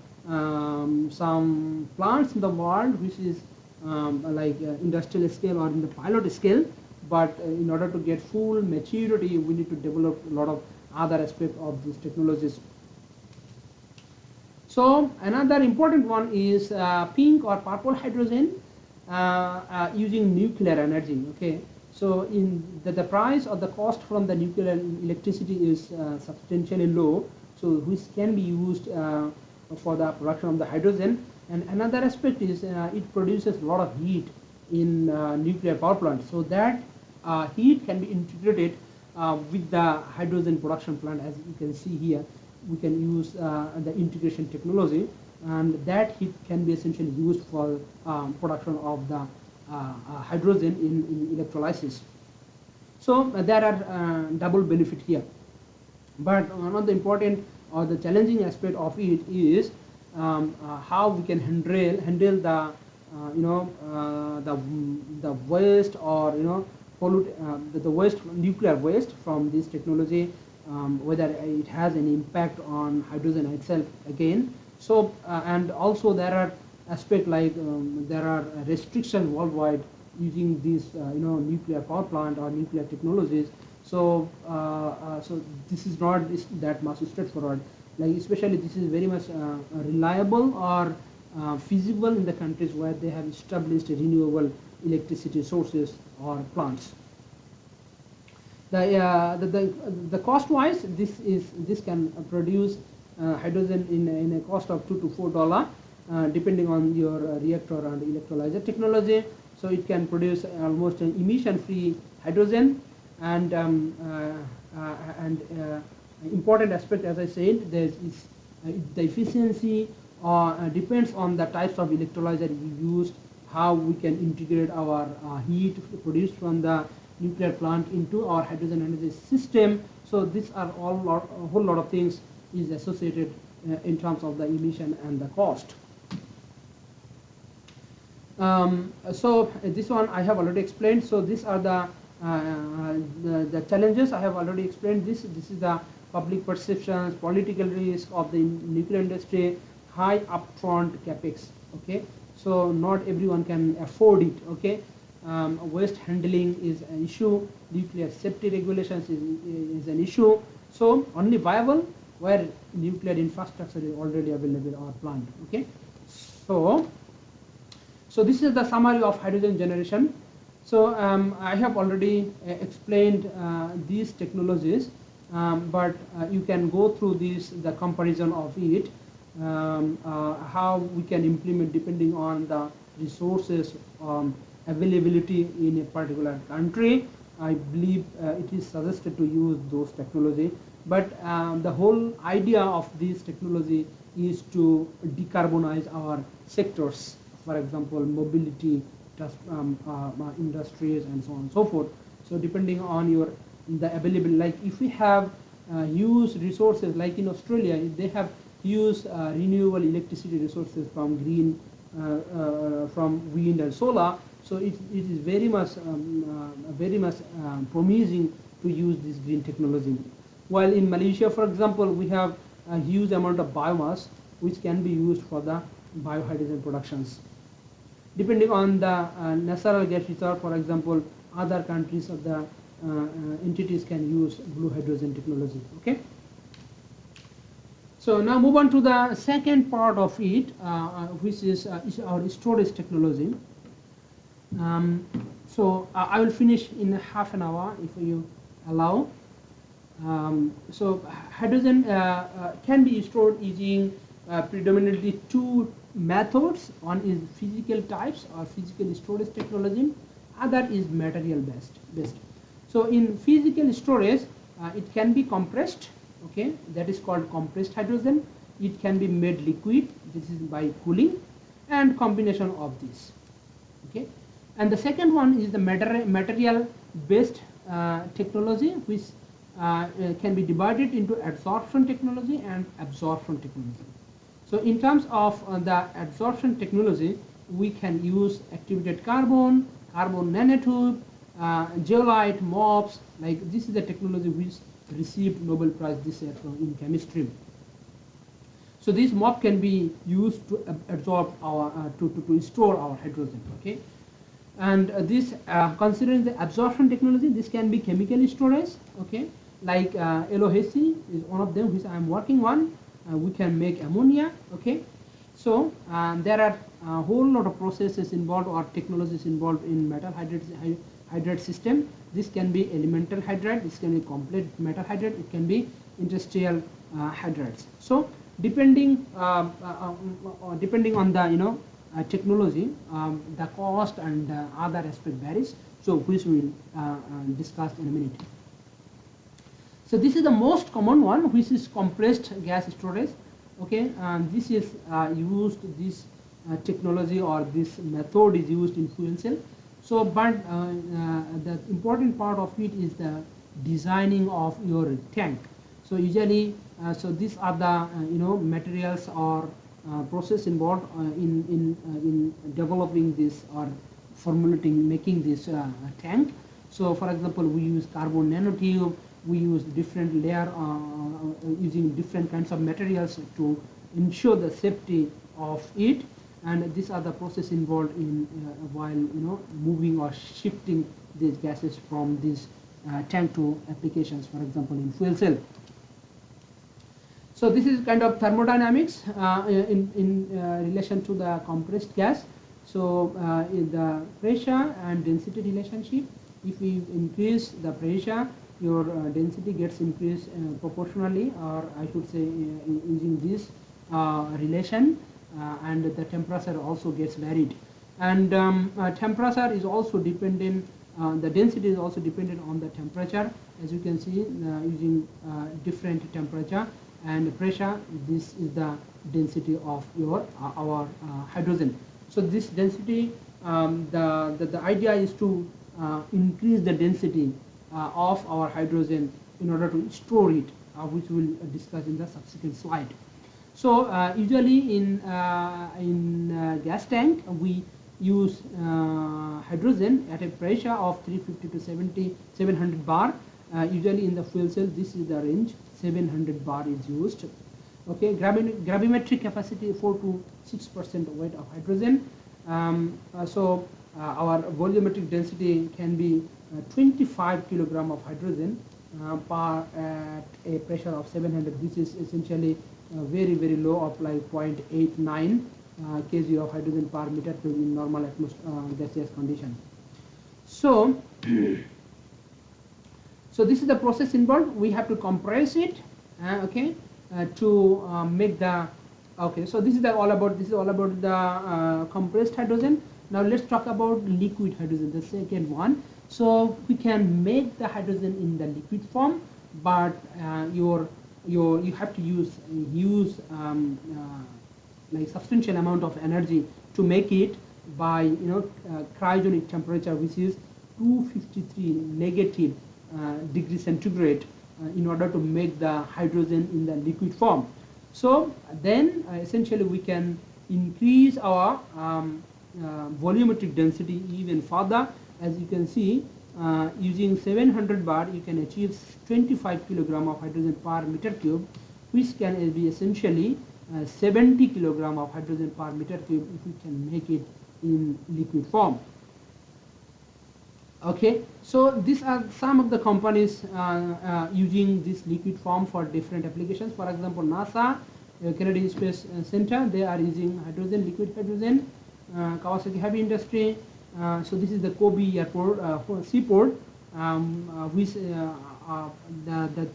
plants in the world which is industrial scale or in the pilot scale, but in order to get full maturity, we need to develop a lot of other aspects of these technologies. So another important one is pink or purple hydrogen using nuclear energy. Okay, so in the price or the cost from the nuclear electricity is substantially low, so which can be used for the production of the hydrogen. And another aspect is it produces a lot of heat in nuclear power plant, so that heat can be integrated with the hydrogen production plant, as you can see here, we can use the integration technology, and that heat can be essentially used for production of the hydrogen in electrolysis. So there are double benefit here. But one of the important or the challenging aspect of it is how we can handle the the waste, or the waste, nuclear waste from this technology, whether it has any impact on hydrogen itself again. So and also there are aspects like there are restrictions worldwide using this nuclear power plant or nuclear technologies. So so this is not that much straightforward. Like especially this is very much reliable or feasible in the countries where they have established renewable electricity sources or plants. The cost-wise, this can produce hydrogen in a cost of $2 to $4, depending on your reactor and electrolyzer technology. So it can produce almost an emission-free hydrogen, and important aspect, as I said, there is the efficiency depends on the types of electrolyzer we used, how we can integrate our heat produced from the nuclear plant into our hydrogen energy system. So these are all a whole lot of things is associated in terms of the emission and the cost. So this one I have already explained. So these are the challenges I have already explained. This is the public perceptions, political risk of the nuclear industry, high upfront capex. Okay, so not everyone can afford it. Okay, waste handling is an issue. Nuclear safety regulations is an issue. So only viable where nuclear infrastructure is already available or planned. Okay, so this is the summary of hydrogen generation. So I have already explained these technologies, but you can go through the comparison of it, how we can implement depending on the resources availability in a particular country. I believe it is suggested to use those technology, but the whole idea of this technology is to decarbonize our sectors. For example, mobility, industries, and so on and so forth. So depending on the available, like if we have used resources, like in Australia, they have used renewable electricity resources from from wind and solar. So it is very much promising to use this green technology. While in Malaysia, for example, we have a huge amount of biomass which can be used for the biohydrogen productions. Depending on the natural gas reserve, for example, other countries of the entities can use blue hydrogen technology. Okay. So now move on to the second part of it, which is our storage technology. So I will finish in half an hour if you allow. So hydrogen can be stored using predominantly two methods. One is physical types or physical storage technology. Other is material based. So in physical storage, it can be compressed. Okay, that is called compressed hydrogen. It can be made liquid. This is by cooling, and combination of these. Okay, and the second one is the material based technology, which can be divided into adsorption technology and absorption technology. So in terms of the adsorption technology, we can use activated carbon, carbon nanotube, zeolite, MOPS. Like this is the technology which received Nobel Prize this year in chemistry. So this MOP can be used to absorb our to store our hydrogen. Okay, and this considering the absorption technology, this can be chemical storage. Okay, like LOHC is one of them which I am working on. We can make ammonia. Okay, so there are a whole lot of processes involved or technologies involved in metal hydrate system. This can be elemental hydrate, this can be complete metal hydrate, it can be industrial hydrates. So depending on the technology, the cost and other aspect varies. So which we will discuss in a minute. So this is the most common one, which is compressed gas storage. Okay, and this is used, this technology or this method is used in fuel cell. So, but the important part of it is the designing of your tank. So usually, so these are the materials or process involved in developing this or formulating, making this tank. So for example, we use carbon nanotube, we use different layer, using different kinds of materials to ensure the safety of it. And these are the process involved in while moving or shifting these gases from this tank to applications, for example, in fuel cell. So this is kind of thermodynamics in relation to the compressed gas. So in the pressure and density relationship, if we increase the pressure, your density gets increased proportionally, or I should say using this relation, and the temperature also gets varied. And temperature is also dependent, the density is also dependent on the temperature. As you can see, using different temperature and pressure, this is the density of our hydrogen. So this density, the idea is to increase the density of our hydrogen in order to store it, which we will discuss in the subsequent slide. So usually in gas tank, we use hydrogen at a pressure of 350 to 700 bar. Usually in the fuel cell, this is the range, 700 bar is used. Okay, gravimetric capacity 4 to 6% weight of hydrogen. So our volumetric density can be 25 kilogram of hydrogen per at a pressure of 700. This is essentially very, very low, of like 0.89 kg of hydrogen per meter cube in normal gaseous condition. So, so this is the process involved. We have to compress it, okay, to make the, okay. So this is all about the compressed hydrogen. Now let's talk about liquid hydrogen, the second one. So we can make the hydrogen in the liquid form, but you have to use like substantial amount of energy to make it by cryogenic temperature, which is 253 negative degrees centigrade, in order to make the hydrogen in the liquid form. So then essentially we can increase our volumetric density even further. As you can see, using 700 bar, you can achieve 25 kilogram of hydrogen per meter cube, which can be essentially 70 kilogram of hydrogen per meter cube if we can make it in liquid form. Okay, so these are some of the companies using this liquid form for different applications. For example, NASA, Kennedy Space Center, they are using hydrogen, liquid hydrogen. Kawasaki Heavy Industry. So this is the Kobe Airport, seaport, which the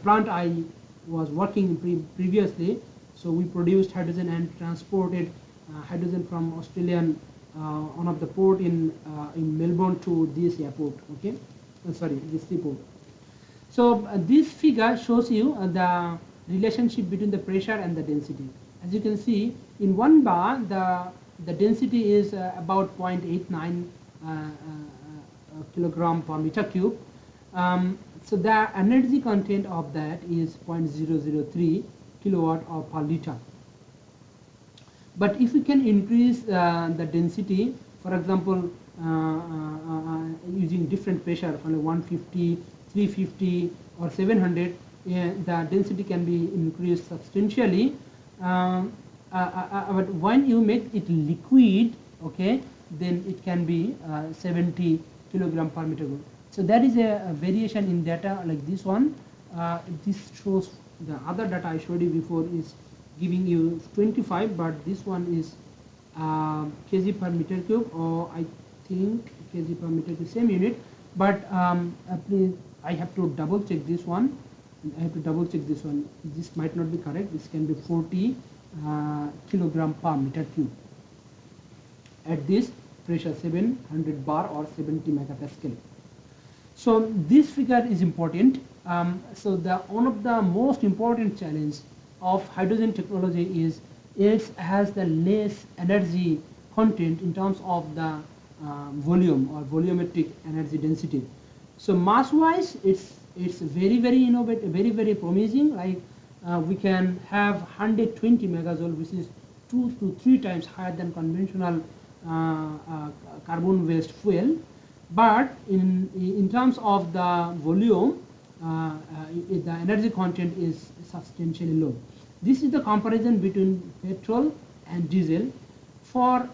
plant I was working previously. So we produced hydrogen and transported hydrogen from Australian, one of the port in Melbourne to this airport. Okay, sorry, this seaport. So this figure shows you the relationship between the pressure and the density. As you can see, in one bar, the density is about 0.89 kilogram per meter cube. So the energy content of that is 0.003 kilowatt or per liter. But if we can increase the density, for example, using different pressure from 150, 350 or 700, the density can be increased substantially. But when you make it liquid, okay, then it can be 70 kilogram per meter cube. So that is a variation in data like this one. This shows the other data I showed you before is giving you 25, but this one is kg per meter cube, or I think kg per meter cube, same unit. But please, I have to double check this one. This might not be correct. This can be 40 kilogram per meter cube at this pressure 700 bar or 70 megapascal. So this figure is important. So one of the most important challenge of hydrogen technology is it has the less energy content in terms of the volume or volumetric energy density. So mass-wise, it's very innovative, very promising. Like we can have 120 megajoule, which is 2 to 3 times higher than conventional carbon-based fuel. But in terms of the volume, the energy content is substantially low. This is the comparison between petrol and diesel for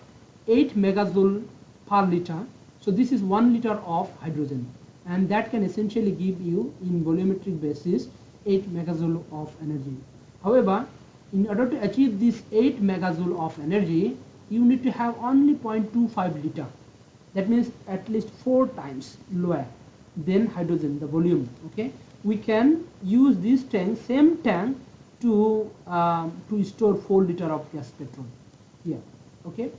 8 megajoule per liter. So this is 1 liter of hydrogen, and that can essentially give you, in volumetric basis, 8 megajoule of energy. However, in order to achieve this 8 megajoule of energy, you need to have only 0.25 liter. That means at least 4 times lower than hydrogen, the volume. Okay, we can use this tank, same tank, to store 4 liter of gas petrol here. Okay,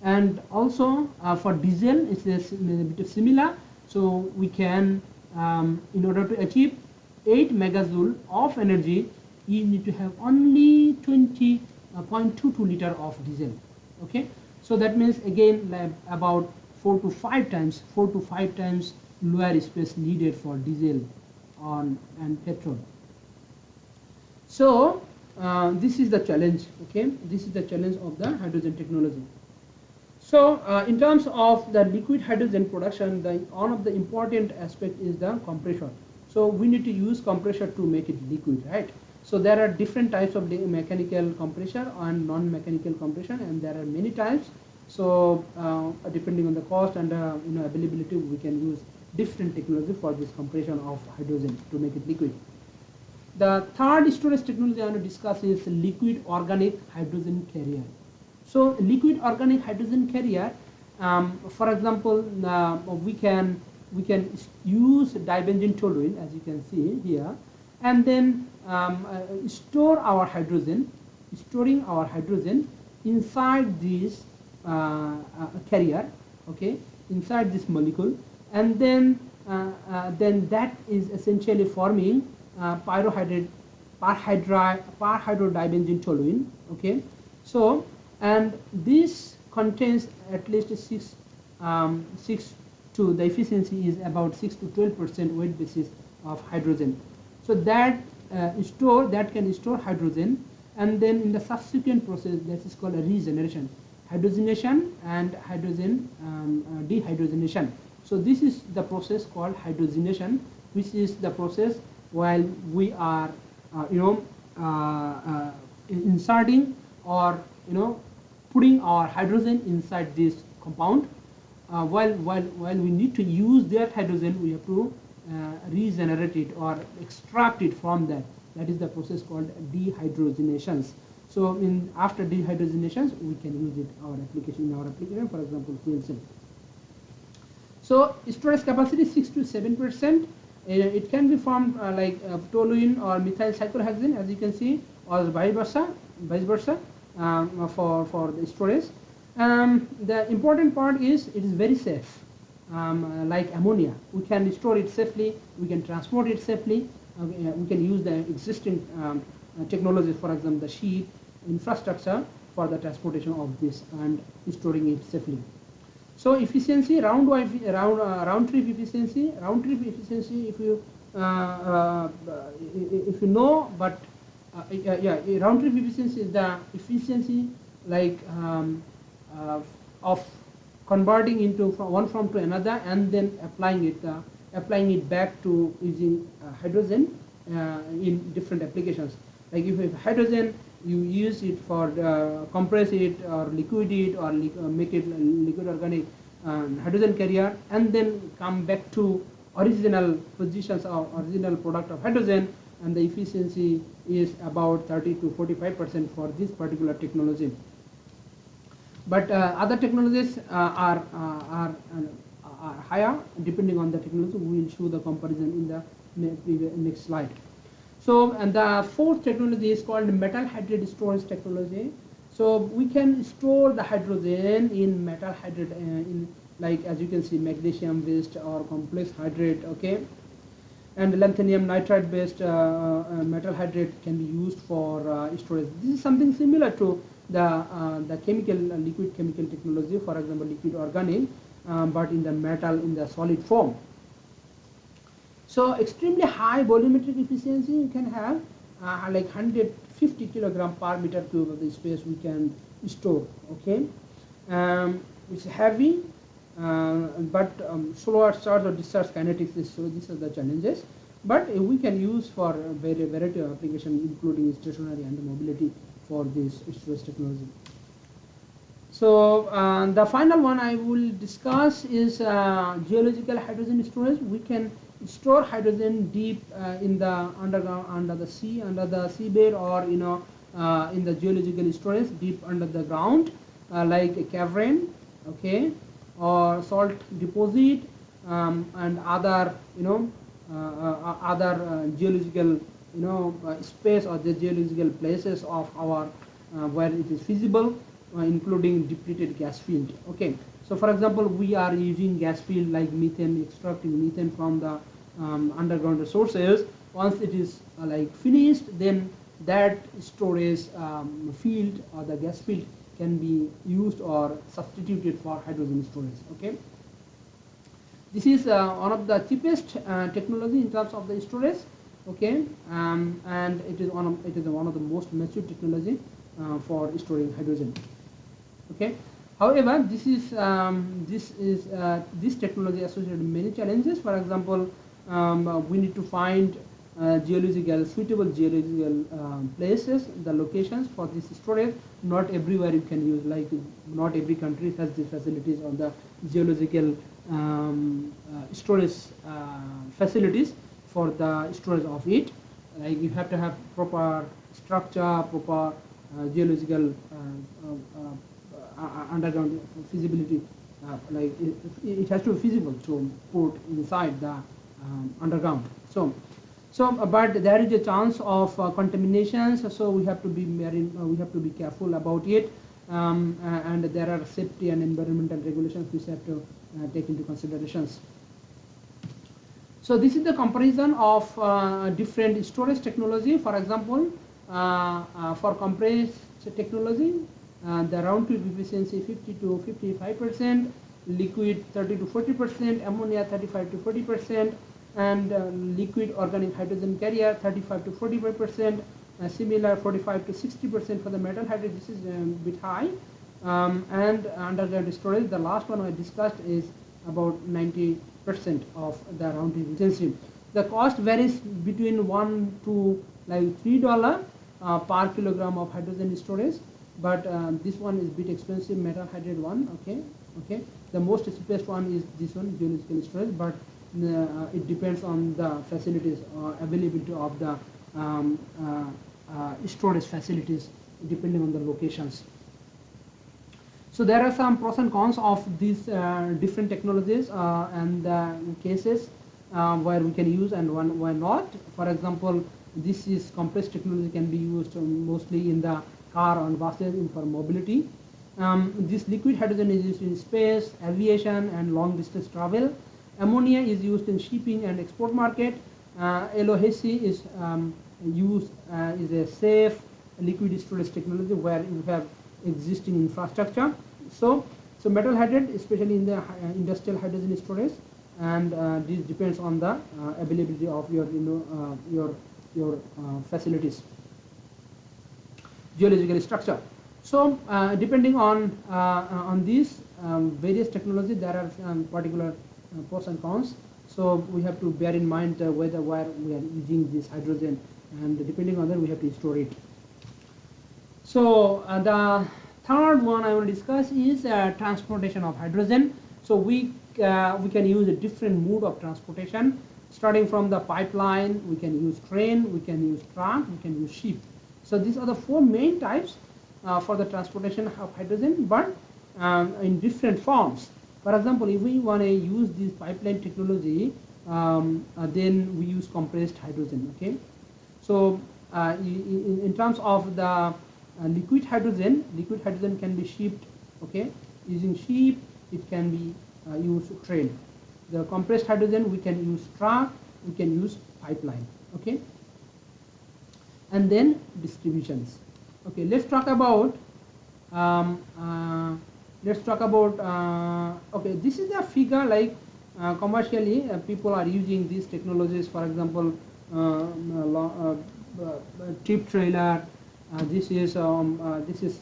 and also for diesel, it's a bit similar. So we can, in order to achieve 8 megajoule of energy, you need to have only 20.22 liter of diesel. Okay, so that means again like about 4 to 5 times lower space needed for diesel and petrol. So this is the challenge. Okay, this is the challenge of the hydrogen technology. So in terms of the liquid hydrogen production, one of the important aspect is the compressor. So we need to use compressor to make it liquid, right? So there are different types of mechanical compressor and non-mechanical compression, and there are many types. So depending on the cost and availability, we can use different technology for this compression of hydrogen to make it liquid. The third storage technology I want to discuss is liquid organic hydrogen carrier. So liquid organic hydrogen carrier, for example, we can use dibenzene toluene, as you can see here, and then store our hydrogen, inside this carrier, okay, inside this molecule, and then that is essentially forming parhydrodibenzene toluene. Okay, so and this contains at least 6 to the efficiency is about 6 to 12% weight basis of hydrogen. So that can store hydrogen, and then in the subsequent process, that is called a regeneration, hydrogenation and hydrogen dehydrogenation. So this is the process called hydrogenation, which is the process while we are inserting or putting our hydrogen inside this compound. While we need to use that hydrogen, we have to regenerate it or extract it from that. That is the process called dehydrogenations. So after dehydrogenations, we can use it in our application, for example, fuel cell. So storage capacity 6 to 7%. It can be formed like toluene or methyl cyclohexane, as you can see, or vice versa for the storage. The important part is it is very safe. Like ammonia, we can store it safely, we can transport it safely, we can use the existing technologies, for example, the ship infrastructure for the transportation of this and storing it safely. So efficiency, round trip efficiency, if you know, but round trip efficiency is the efficiency like of converting into from one form to another and then applying it back to using hydrogen in different applications. Like if you have hydrogen, you use it for compress it or liquid it or make it liquid organic hydrogen carrier, and then come back to original positions or original product of hydrogen, and the efficiency is about 30 to 45% for this particular technology. But other technologies are higher depending on the technology. We will show the comparison in the next slide. So, and the fourth technology is called metal hydrate storage technology. So we can store the hydrogen in metal hydrate, in like as you can see, magnesium based or complex hydrate. Okay, and lanthanum nitride based metal hydrate can be used for storage. This is something similar to the chemical liquid chemical technology, for example liquid organic, but in the metal in the solid form. So extremely high volumetric efficiency you can have, like 150 kilogram per meter cube of the space we can store. Okay, it's heavy, but slower charge or discharge kinetics is, so these are the challenges. But we can use for a variety of applications, including stationary and mobility, for this storage technology. So the final one I will discuss is geological hydrogen storage. We can store hydrogen deep in the underground, under the sea, under the seabed, or in the geological storage deep under the ground, like a cavern, okay, or salt deposit, and other other geological space, or the geological places of our where it is feasible, including depleted gas field. Okay, so for example we are using gas field like methane, extracting methane from the underground resources. Once it is like finished, then that storage field or the gas field can be used or substituted for hydrogen storage. Okay, this is one of the cheapest technology in terms of the storage. Okay, and it is one of the most mature technology for storing hydrogen. Okay, however, this technology associated with many challenges. For example, we need to find suitable geological places, the locations for this storage. Not everywhere you can use, like not every country has the facilities on the geological storage facilities for the storage of it. Like you have to have proper structure, proper geological underground feasibility, like it has to be feasible to put inside the underground. But there is a chance of contaminations, so we have to be careful about it, and there are safety and environmental regulations which have to take into considerations. So this is the comparison of different storage technology. For example, for compressed technology, the round trip efficiency 50 to 55%, liquid 30 to 40%, ammonia 35 to 40%, and liquid organic hydrogen carrier 35 to 45%, similar 45 to 60% for the metal hydrate. This is a bit high, and underground storage, the last one I discussed, is about 90% of the round trip efficiency. The cost varies between $1 to like $3 per kilogram of hydrogen storage, but this one is a bit expensive, metal hydrate one. Okay, the most cheapest one is this one, geological storage, but it depends on the facilities or availability of the storage facilities depending on the locations. So there are some pros and cons of these different technologies and cases where we can use and why not. For example, this is compressed technology, can be used mostly in the car and buses for mobility. This liquid hydrogen is used in space, aviation, and long distance travel. Ammonia is used in shipping and export market. LOHC is used is a safe liquid storage technology where you have existing infrastructure. So metal hydrate, especially in the industrial hydrogen storage, and this depends on the availability of your facilities, geological structure. So depending on these various technologies, there are particular pros and cons. So we have to bear in mind where we are using this hydrogen, and depending on that we have to store it. So the third one I will discuss is transportation of hydrogen. So we can use a different mode of transportation, starting from the pipeline. We can use train, we can use truck, we can use ship. So these are the four main types for the transportation of hydrogen, but in different forms. For example, if we want to use this pipeline technology, then we use compressed hydrogen. Okay, so in terms of the liquid hydrogen can be shipped. Okay, using ship, it can be used train. The compressed hydrogen we can use truck, we can use pipeline. Okay, and then distributions. Okay, let's talk about okay, this is a figure like commercially people are using these technologies. For example, tip trailer. This is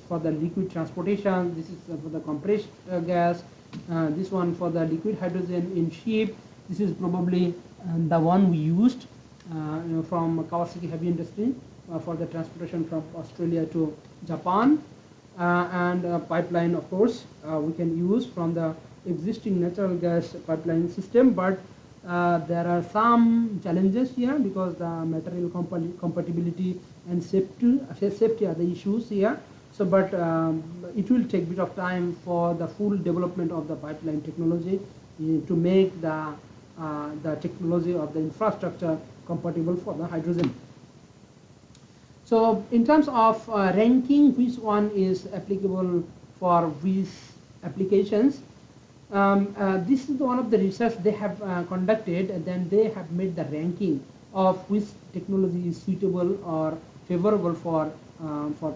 for the liquid transportation. This is for the compressed gas. This one for the liquid hydrogen in ship. This is probably the one we used from Kawasaki Heavy Industry for the transportation from Australia to Japan. And pipeline, of course, we can use from the existing natural gas pipeline system, but there are some challenges here because the material compatibility and safety are the issues here. So, but it will take a bit of time for the full development of the pipeline technology to make the technology of the infrastructure compatible for the hydrogen. So in terms of ranking, which one is applicable for which applications, this is one of the research they have conducted, and then they have made the ranking of which technology is suitable or favorable for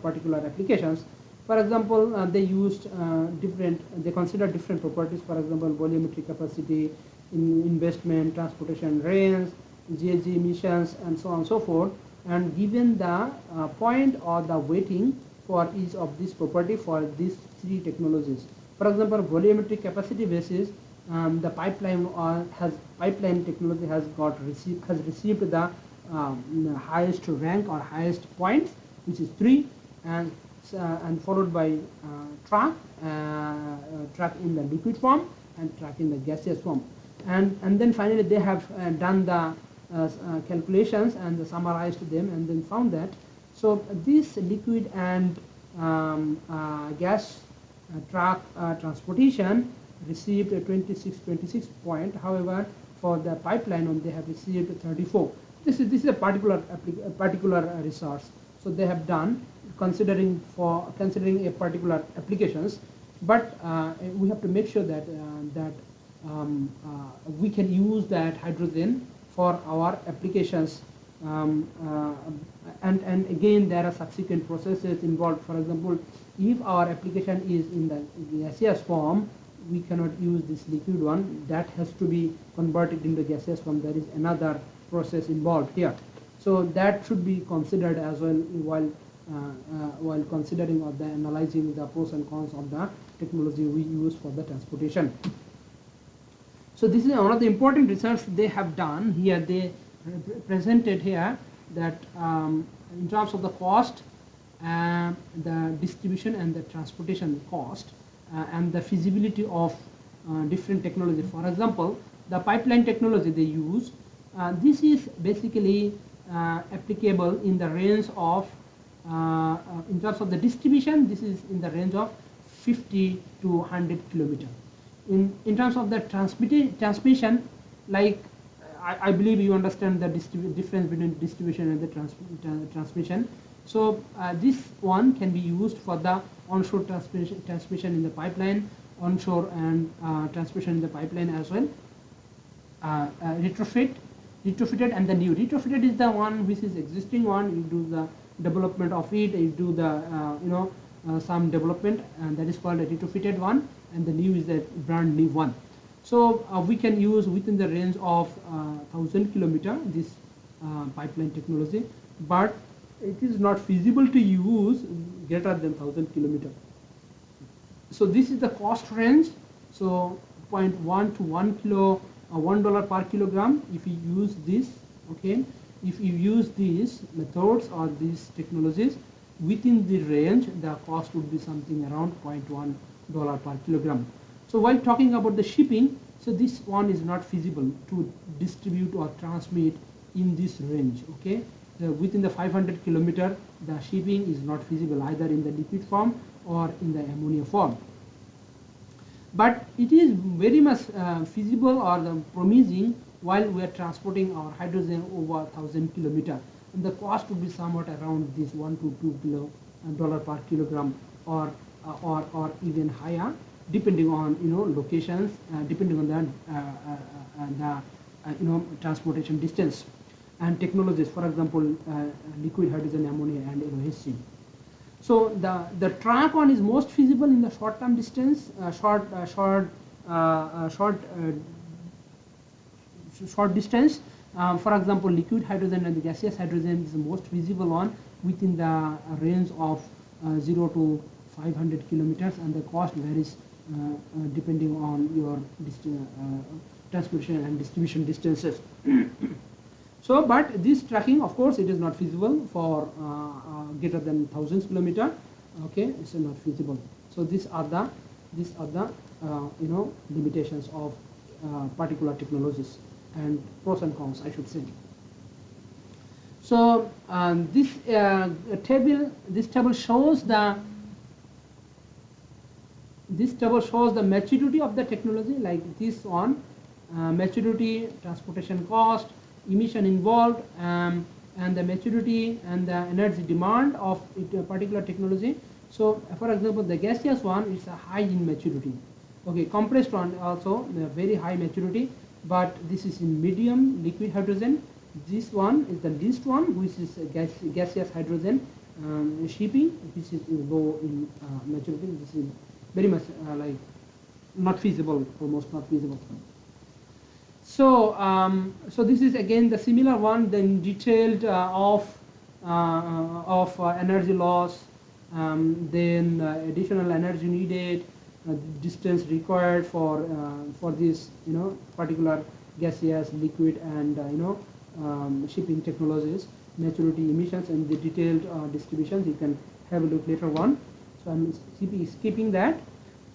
particular applications. For example, they used they consider different properties. For example, volumetric capacity, investment, transportation range, GHG emissions, and so on and so forth. And given the point or the weighting for each of these property for these three technologies. For example, volumetric capacity basis, the pipeline technology has received the highest rank or highest points, which is 3, and followed by truck in the liquid form and truck in the gaseous form, and then finally they have done the calculations and summarized them and then found that so this liquid and gas truck transportation received a 26 point. However, for the pipeline one they have received 34. This is a particular resource. So they have done considering a particular applications, but we have to make sure that we can use that hydrogen for our applications, and again there are subsequent processes involved. For example, if our application is in the gaseous form, we cannot use this liquid one. That has to be converted into gaseous form. There is another process involved here. So that should be considered as well while considering or analyzing the pros and cons of the technology we use for the transportation. So this is one of the important research they have done here. They presented here that in terms of the cost, the distribution and the transportation cost, and the feasibility of different technology. For example, the pipeline technology they use, this is basically applicable in the range of, in terms of the distribution, this is in the range of 50 to 100 kilometers. In terms of the transmission, like I believe you understand the difference between distribution and the transmission. So this one can be used for the onshore transmission in the pipeline, onshore and transmission in the pipeline as well. Retrofitted and the new. Retrofitted is the one which is existing one. You do the development of it. You do the some development, and that is called a retrofitted one. And the new is the brand new one. So we can use within the range of 1,000 kilometer this pipeline technology, but it is not feasible to use greater than 1,000 kilometer. So this is the cost range. So 0.1 to $1 per kilogram if you use this. Okay, if you use these methods or these technologies within the range, the cost would be something around $0.1 per kilogram. So while talking about the shipping, so this one is not feasible to distribute or transmit in this range. Okay, within the 500 kilometer, the shipping is not feasible either in the liquid form or in the ammonia form. But it is very much feasible or promising while we are transporting our hydrogen over 1,000 kilometer, and the cost would be somewhat around this $1 to $2 per kilogram, or even higher, depending on locations, depending on the transportation distance, and technologies, for example, liquid hydrogen, ammonia, and HC. So the track one is most feasible in the short-term distance, short distance. For example, liquid hydrogen and the gaseous hydrogen is the most feasible one within the range of 0 to 500 kilometers, and the cost varies depending on your transportation and distribution distances. So, but this tracking, of course, it is not feasible for greater than 1,000 kilometers. Okay, it's not feasible. So these are the limitations of particular technologies and pros and cons, I should say. So this table shows the maturity of the technology, like this one, maturity, transportation cost, emission involved, and the maturity and the energy demand of a particular technology. So, for example, the gaseous one is a high in maturity. Okay, compressed one also very high maturity, but this is in medium liquid hydrogen. This one is the least one, which is gaseous hydrogen shipping, which is low in maturity. This is very much like not feasible, almost not feasible. So, so this is again the similar one, then detailed of energy loss, then additional energy needed, distance required for this particular gaseous, liquid, and shipping technologies, maturity, emissions, and the detailed distributions. You can have a look later on. So I'm skipping that.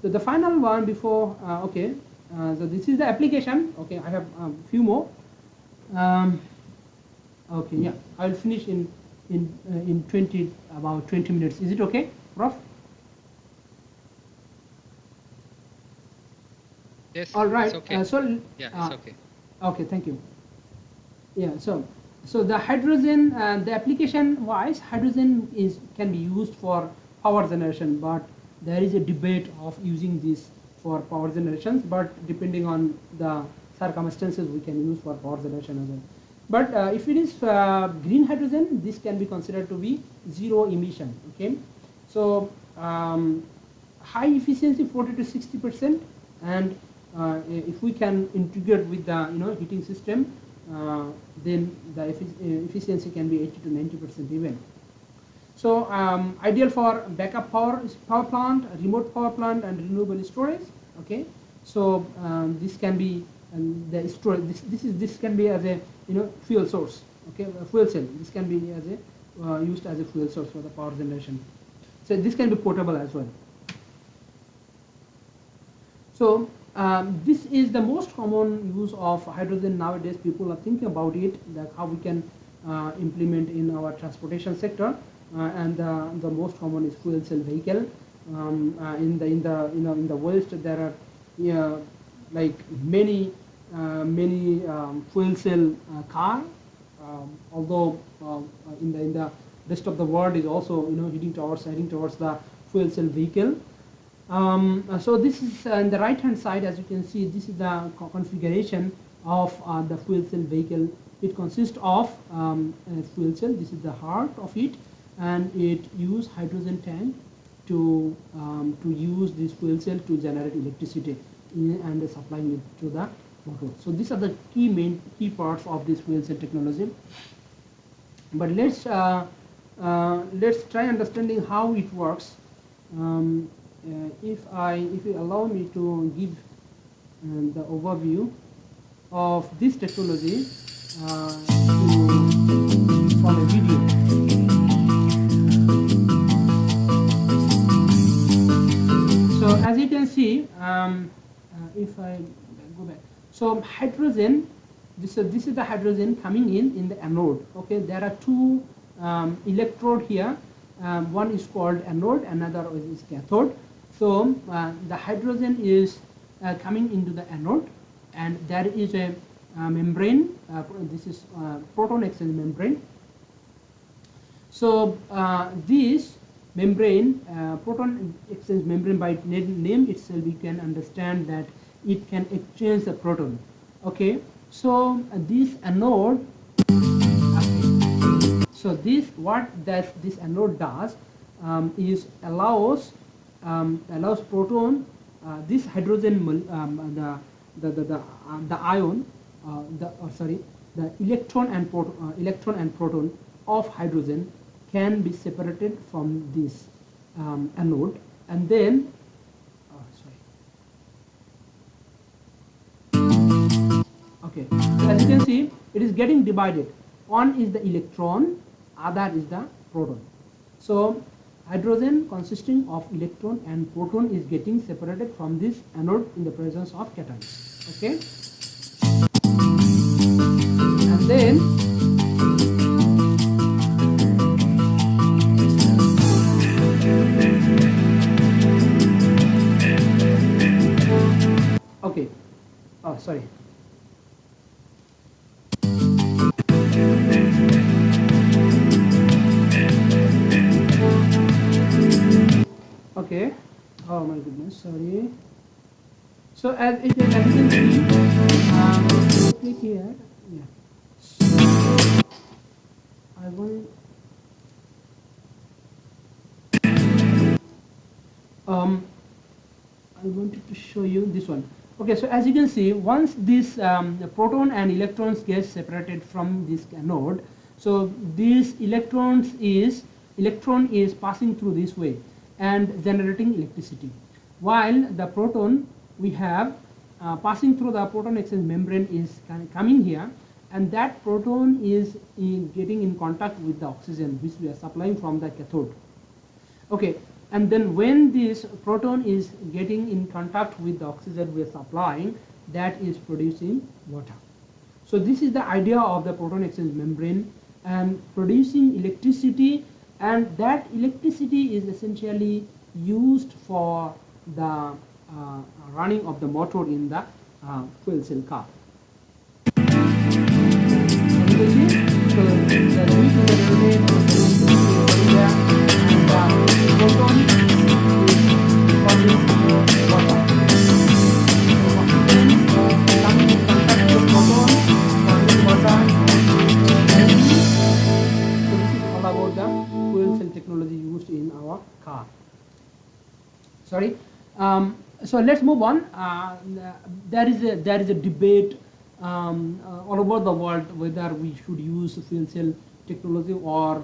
So the final one before okay. So this is the application. Okay, I have a few more. Okay, yeah, I'll finish in about 20 minutes. Is it okay, Prof? Yes. All right. It's okay. So yeah, it's okay. Okay, thank you. Yeah. So the hydrogen, the application wise, hydrogen can be used for power generation, but there is a debate of using this for power generations, but depending on the circumstances we can use for power generation as well. But if it is green hydrogen, this can be considered to be zero emission. Okay, so high efficiency 40 to 60%, and if we can integrate with the heating system, then the efficiency can be 80 to 90% even. So ideal for backup power plant, remote power plant, and renewable storage. Okay, so this can be the storage. This can be as a fuel source. Okay, fuel cell. This can be as a used as a fuel source for the power generation. So this can be portable as well. So this is the most common use of hydrogen nowadays. People are thinking about it, that how we can implement in our transportation sector. And the most common is fuel cell vehicle. In the West there are like many fuel cell car. Although in the rest of the world is also heading towards the fuel cell vehicle. So this is on the right hand side, as you can see, this is the configuration of the fuel cell vehicle. It consists of a fuel cell. This is the heart of it, and it uses hydrogen tank to use this fuel cell to generate electricity and supplying it to the motor. So these are the key parts of this fuel cell technology. But let's try understanding how it works. If you allow me to give the overview of this technology from a video. So as you can see, if I go back, so hydrogen, this is the hydrogen coming in the anode. Okay, there are two electrode here. One is called anode, another is cathode. So the hydrogen is coming into the anode, and there is a membrane. This is proton exchange membrane. So this membrane, proton exchange membrane, by name itself, we can understand that it can exchange the proton. Okay, So this anode, so this what this anode does is allows proton, this hydrogen the ion, the electron and proton of hydrogen can be separated from this anode, and then okay, so as you can see, it is getting divided. One is the electron, other is the proton. So hydrogen consisting of electron and proton is getting separated from this anode in the presence of cation. Okay, and then okay, oh sorry. Okay, oh my goodness, sorry. So as you can see, click here. Yeah. So I want I wanted to show you this one. Okay, so as you can see, once this proton and electrons get separated from this anode, so this electron is passing through this way and generating electricity, while the proton we have passing through the proton exchange membrane is coming here, and that proton is getting in contact with the oxygen which we are supplying from the cathode. Okay, and then when this proton is getting in contact with the oxygen we are supplying, that is producing water. So this is the idea of the proton exchange membrane, and producing electricity, and that electricity is essentially used for the running of the motor in the fuel cell car. Technology used in our car. Sorry. So let's move on. There is a debate all over the world whether we should use fuel cell technology or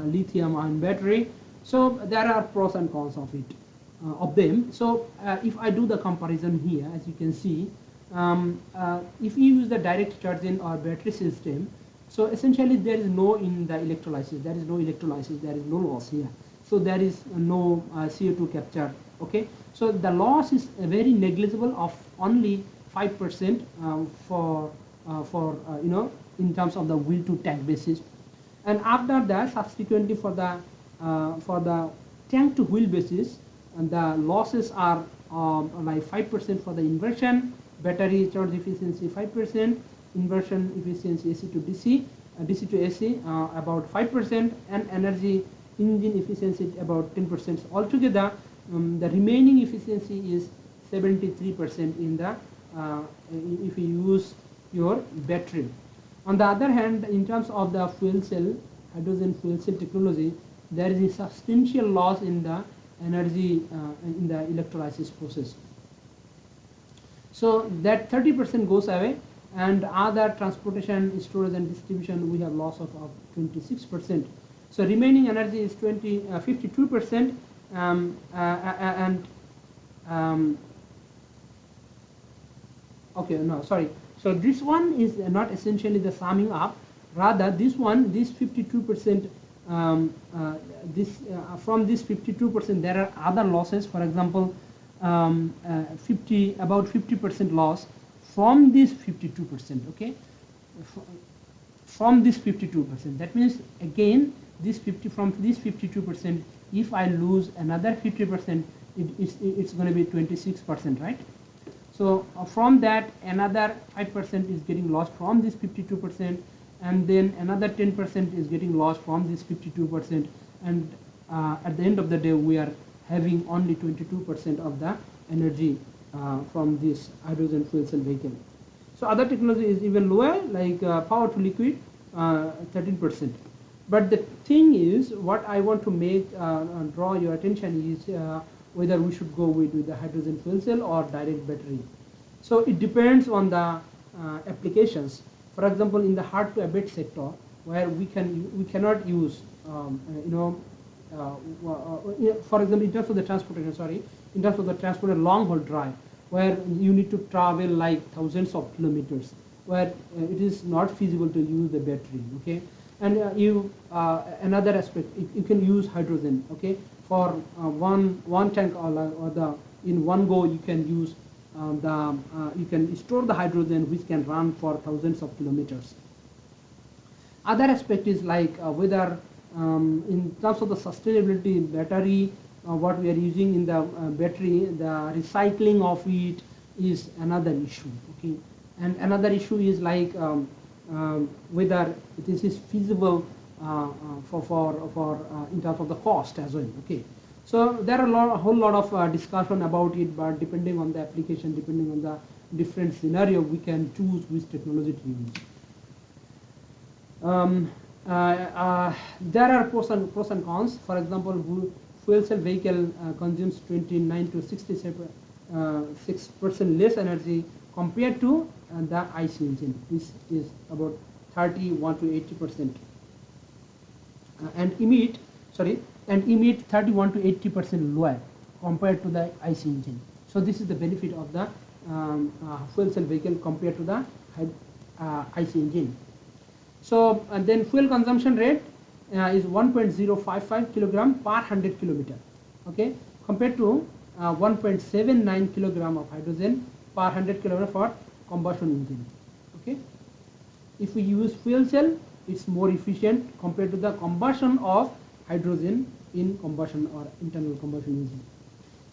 lithium-ion battery. So there are pros and cons of it, of them. So if I do the comparison here, as you can see, if you use the direct charging or battery system, so essentially there is no in the electrolysis. There is no electrolysis. There is no loss here. So there is no CO2 capture. Okay. So the loss is very negligible of only 5% for in terms of the wheel to tank basis, and after that subsequently for the tank to wheel basis, and the losses are like 5% for the inversion, battery charge efficiency 5%, inversion efficiency AC to DC, DC to AC about 5%, and energy engine efficiency about 10%. Altogether, the remaining efficiency is 73% in the if you use your battery. On the other hand, in terms of the fuel cell, hydrogen fuel cell technology, there is a substantial loss in the energy in the electrolysis process. So that 30% goes away, and other transportation, storage and distribution, we have loss of 26%. So remaining energy is 52%, okay, no, sorry. So this one is not essentially the summing up. Rather, this 52%, from this 52%, there are other losses. For example, about 50% loss from this 52%. Okay, from this 52%. That means again, from this 52%, if I lose another 50%, it's going to be 26%, right? So from that, another 5% is getting lost from this 52%, and then another 10% is getting lost from this 52%, and at the end of the day, we are having only 22% of the energy from this hydrogen fuel cell vehicle. So other technology is even lower, like power to liquid, 13%. But the thing is, what I want to make draw your attention is whether we should go with the hydrogen fuel cell or direct battery. So it depends on the applications. For example, in the hard to abate sector, where we cannot use for example, in terms of the transportation, in terms of the transport long haul drive, where you need to travel like thousands of kilometers, where it is not feasible to use the battery. Okay, and another aspect, you can use hydrogen. Okay, for one tank or the in one go you can use you can store the hydrogen, which can run for thousands of kilometers. Other aspect is like whether in terms of the sustainability battery, what we are using in the battery, the recycling of it is another issue. Okay, and another issue is like whether this is feasible for in terms of the cost as well. Okay, so there are a whole lot of discussion about it, but depending on the application, depending on the different scenario, we can choose which technology to use. There are pros and cons. For example, fuel cell vehicle consumes 29 to 66% less energy compared to the IC engine, which is about 31 to 80%, and emit 31 to 80% lower compared to the IC engine. So this is the benefit of the fuel cell vehicle compared to the IC engine. So and then fuel consumption rate is 1.055 kilogram per 100 kilometer, okay, compared to 1.79 kilogram of hydrogen per 100 kilometer for combustion engine. Okay, if we use fuel cell, it's more efficient compared to the combustion of hydrogen in combustion or internal combustion engine.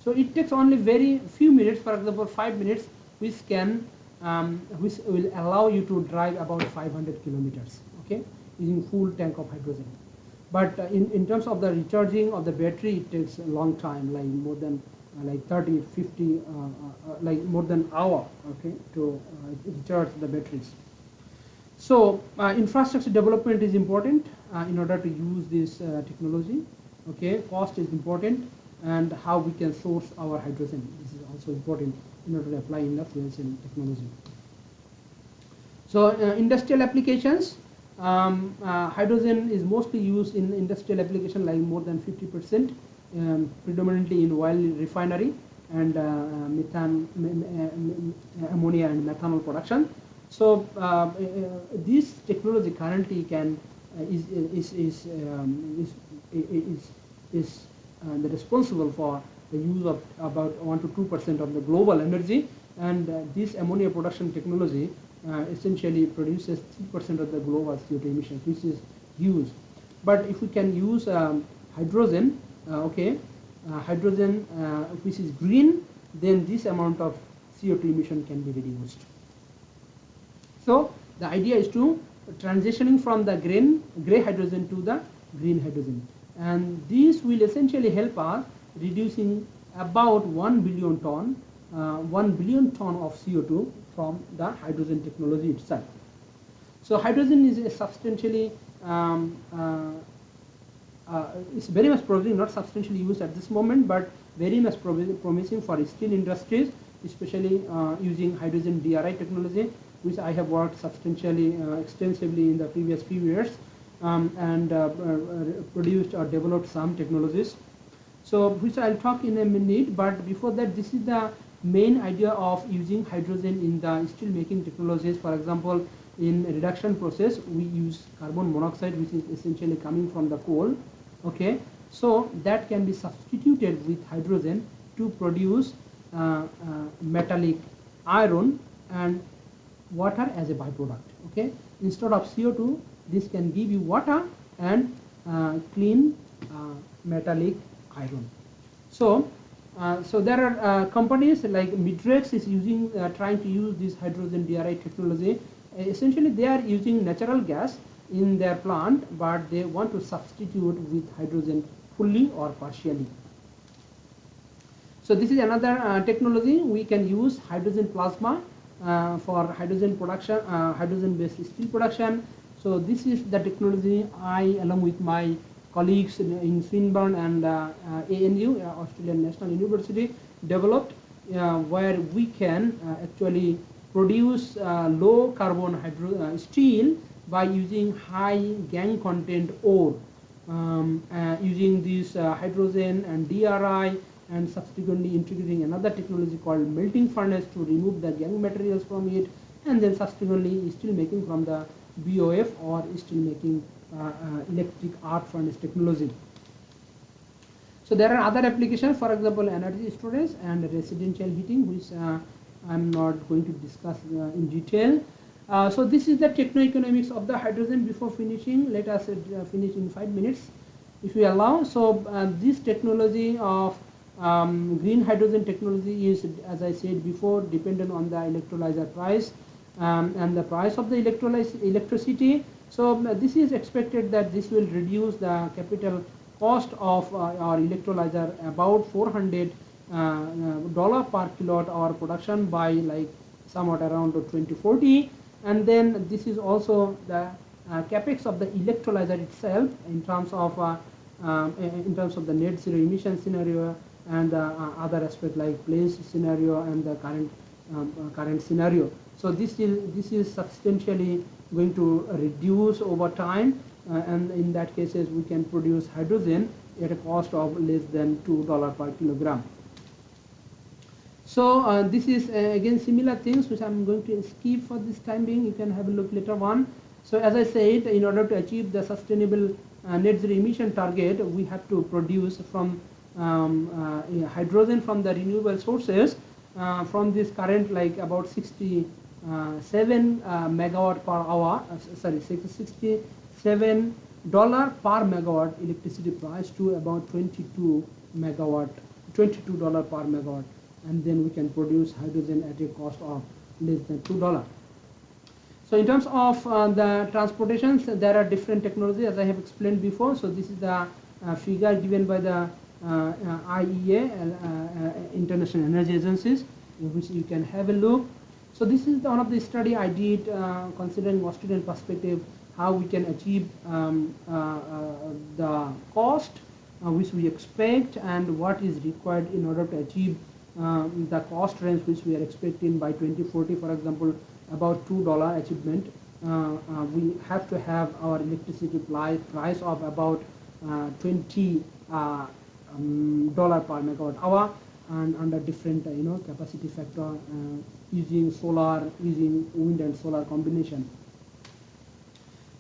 So it takes only very few minutes, for example 5 minutes, which will allow you to drive about 500 kilometers, okay, using full tank of hydrogen. But in terms of the recharging of the battery, it takes a long time, like more than like 30, 50, like more than an hour, okay, to recharge the batteries. So infrastructure development is important in order to use this technology. Okay, cost is important, and how we can source our hydrogen. This is also important in order to apply in the fuel cell technology. So industrial applications, hydrogen is mostly used in industrial application, like more than 50%, predominantly in oil refinery and ammonia and methanol production. So this technology currently is responsible for the use of about 1 to 2% of the global energy, and this ammonia production technology essentially produces 3% of the global CO2 emissions, which is huge. But if we can use hydrogen, hydrogen which is green, then this amount of CO2 emission can be reduced. So the idea is to transitioning from the gray hydrogen to the green hydrogen, and this will essentially help us reducing about 1 billion ton of CO2 from the hydrogen technology itself. So hydrogen is a substantially it's very much probably not substantially used at this moment, but very much promising for steel industries, especially using hydrogen DRI technology, which I have worked substantially extensively in the previous few years, and produced or developed some technologies. So which I'll talk in a minute, but before that, this is the main idea of using hydrogen in the steel making technologies. For example, in reduction process, we use carbon monoxide, which is essentially coming from the coal. Okay, so that can be substituted with hydrogen to produce metallic iron and water as a byproduct. Okay, instead of CO2, this can give you water and clean metallic iron. So so there are companies like Midrex is using trying to use this hydrogen DRI technology. Essentially, they are using natural gas in their plant, but they want to substitute with hydrogen fully or partially. So this is another technology. We can use hydrogen plasma for hydrogen production, hydrogen-based steel production. So this is the technology I, along with my colleagues in Swinburne and ANU, Australian National University, developed, where we can actually produce low carbon steel by using high gangue content ore, using this hydrogen and DRI, and subsequently integrating another technology called melting furnace to remove the gangue materials from it, and then subsequently steel making from the BOF or steel making electric arc furnace technology. So there are other applications, for example, energy storage and residential heating, which I'm not going to discuss in detail. So this is the techno-economics of the hydrogen. Before finishing, let us finish in 5 minutes, if we allow. So this technology of green hydrogen technology is, as I said before, dependent on the electrolyzer price and the price of the electricity. So this is expected that this will reduce the capital cost of our electrolyzer about $400 per kilowatt hour production by like somewhat around 2040. And then this is also the capex of the electrolyzer itself in terms of the net zero emission scenario and other aspects like place scenario and the current scenario. So this is substantially going to reduce over time, and in that cases we can produce hydrogen at a cost of less than $2 per kilogram. So this is again similar things which I'm going to skip for this time being. You can have a look later on. So as I said, in order to achieve the sustainable net zero emission target, we have to produce from hydrogen from the renewable sources from this current like about 67 megawatt per hour, $67 per megawatt electricity price to about $22 per megawatt, and then we can produce hydrogen at a cost of less than $2. So in terms of the transportations, there are different technologies as I have explained before. So this is the figure given by the IEA, International Energy Agencies, in which you can have a look. So this is one of the study I did considering Australian perspective, how we can achieve the cost which we expect and what is required in order to achieve the cost range which we are expecting by 2040, for example, about $2 achievement. We have to have our electricity price of about $20 per megawatt hour, and under different capacity factor, using solar, using wind and solar combination.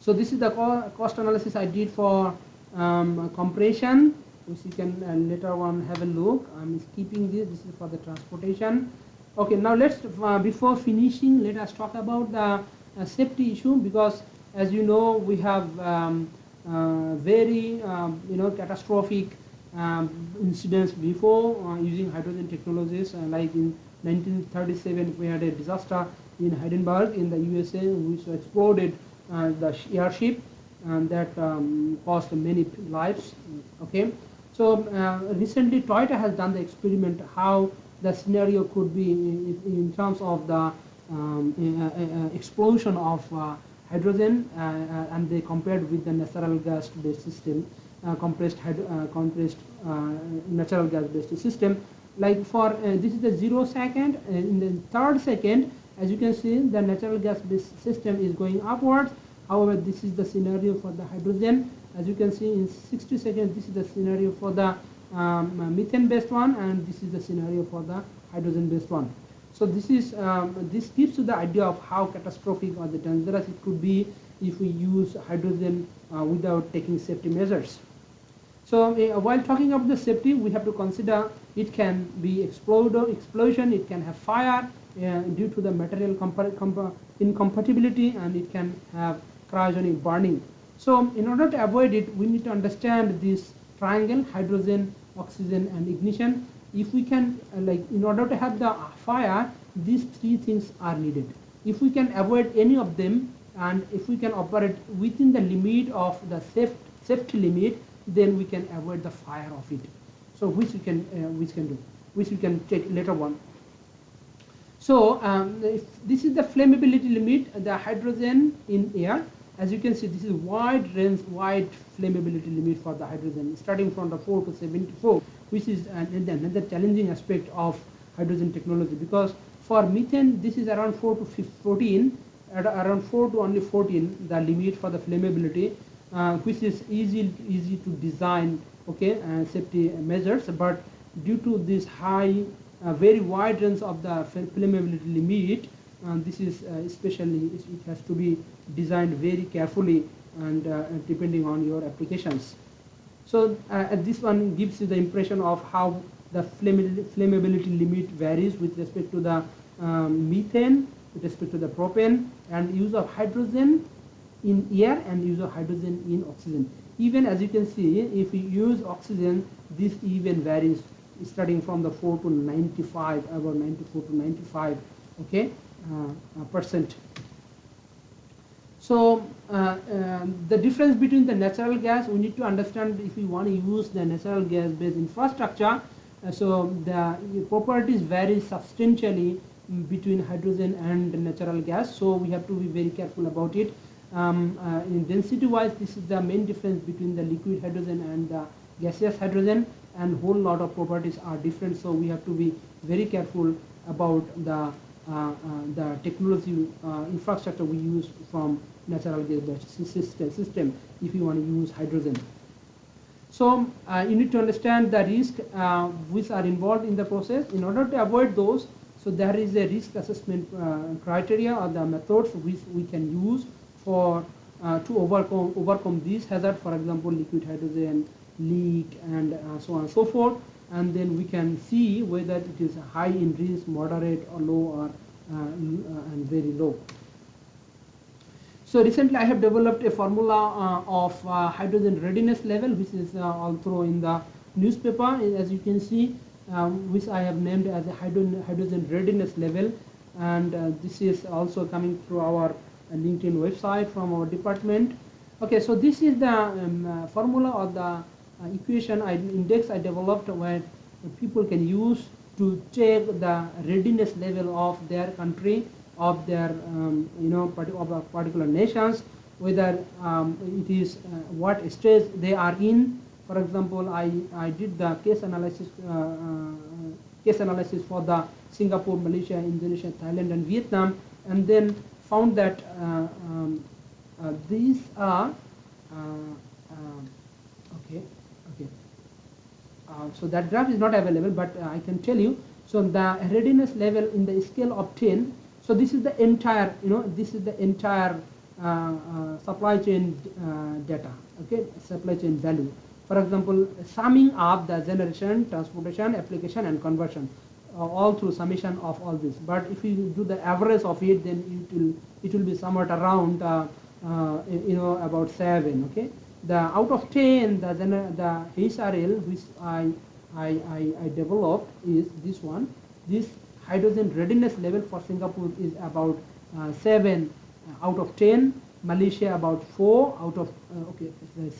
So this is the cost analysis I did for compression, which you can later on have a look. I'm skipping this. This is for the transportation. Okay, now let's before finishing, let us talk about the safety issue, because as you know, we have very catastrophic incidents before using hydrogen technologies. Like in 1937, we had a disaster in Heidelberg in the USA, which exploded the airship, and that cost many lives. Okay, so recently Toyota has done the experiment how the scenario could be in terms of the explosion of hydrogen, and they compared with the natural gas based system, compressed natural gas based system. Like for this is the 0 second, in the 3rd second, as you can see, the natural gas based system is going upwards. However, this is the scenario for the hydrogen. As you can see, in 60 seconds, this is the scenario for the methane based one, and this is the scenario for the hydrogen based one. So this is this gives you the idea of how catastrophic or the dangerous it could be if we use hydrogen without taking safety measures. So while talking about the safety, we have to consider it can be explosion, it can have fire due to the material incompatibility, and it can have cryogenic burning. So in order to avoid it, we need to understand this triangle: hydrogen, oxygen, and ignition. If we can, in order to have the fire, these 3 things are needed. If we can avoid any of them, and if we can operate within the limit of the safety limit, then we can avoid the fire of it. So which we can take later on. So if this is the flammability limit, the hydrogen in air. As you can see, this is wide range, wide flammability limit for the hydrogen, starting from the 4 to 74, which is another challenging aspect of hydrogen technology, because for methane this is around 4 to 14, at around 4 to only 14 the limit for the flammability, which is easy to design, okay, safety measures. But due to this high, very wide range of the flammability limit, this is especially, it has to be designed very carefully and depending on your applications. So this one gives you the impression of how the flammability limit varies with respect to the methane, with respect to the propane, and use of hydrogen in air and use of hydrogen in oxygen. Even as you can see, if we use oxygen, this even varies starting from the 4 to 95, about 94 to 95, okay, percent. So the difference between the natural gas, we need to understand if we want to use the natural gas based infrastructure. So the properties vary substantially between hydrogen and natural gas, so we have to be very careful about it. In density wise, this is the main difference between the liquid hydrogen and the gaseous hydrogen, and whole lot of properties are different, so we have to be very careful about the technology infrastructure we use from natural gas system if you want to use hydrogen. So you need to understand the risk which are involved in the process. In order to avoid those, so there is a risk assessment criteria or the methods which we can use for to overcome these hazards. For example, liquid hydrogen leak and so on and so forth, and then we can see whether it is high in risk, moderate or low, or and very low. So recently I have developed a formula of hydrogen readiness level, which is also in the newspaper, as you can see, which I have named as a hydrogen readiness level, and this is also coming through our LinkedIn website from our department. Okay, so this is the formula or the equation index I developed, where people can use to check the readiness level of their country, of their of particular nations, whether it is what stage they are in. For example, I did the case analysis for the Singapore, Malaysia, Indonesia, Thailand, and Vietnam, and then found that these are okay. So that graph is not available, but I can tell you. So the readiness level in the scale of 10. So this is the entire, this is the entire supply chain data. Okay, supply chain value. For example, summing up the generation, transportation, application, and conversion, all through summation of all this. But if you do the average of it, then it will be somewhat around about 7. Okay. The out of 10, the HRL which I developed is this one. This hydrogen readiness level for Singapore is about 7 out of 10. Malaysia about 4 out of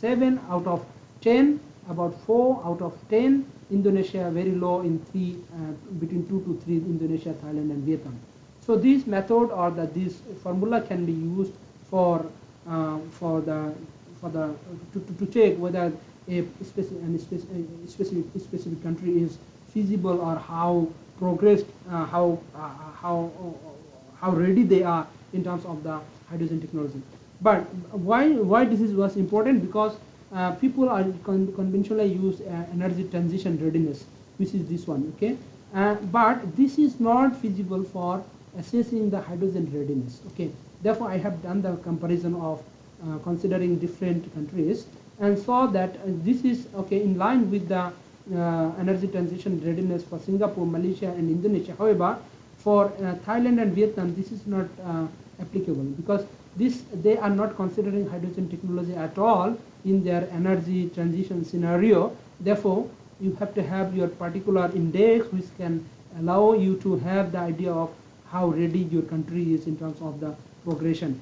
7 out of 10, about 4 out of 10. Indonesia very low in 3, between 2 to 3. Indonesia, Thailand, and Vietnam. So this method or this formula can be used to check whether a specific country is feasible, or how progressed, how ready they are in terms of the hydrogen technology. But why this was important? Because people are conventionally use energy transition readiness, which is this one. Okay, but this is not feasible for assessing the hydrogen readiness. Okay, therefore I have done the comparison of considering different countries, and saw that this is okay in line with the energy transition readiness for Singapore, Malaysia, and Indonesia. However, for Thailand and Vietnam, this is not applicable, because they are not considering hydrogen technology at all in their energy transition scenario. Therefore, you have to have your particular index which can allow you to have the idea of how ready your country is in terms of the progression.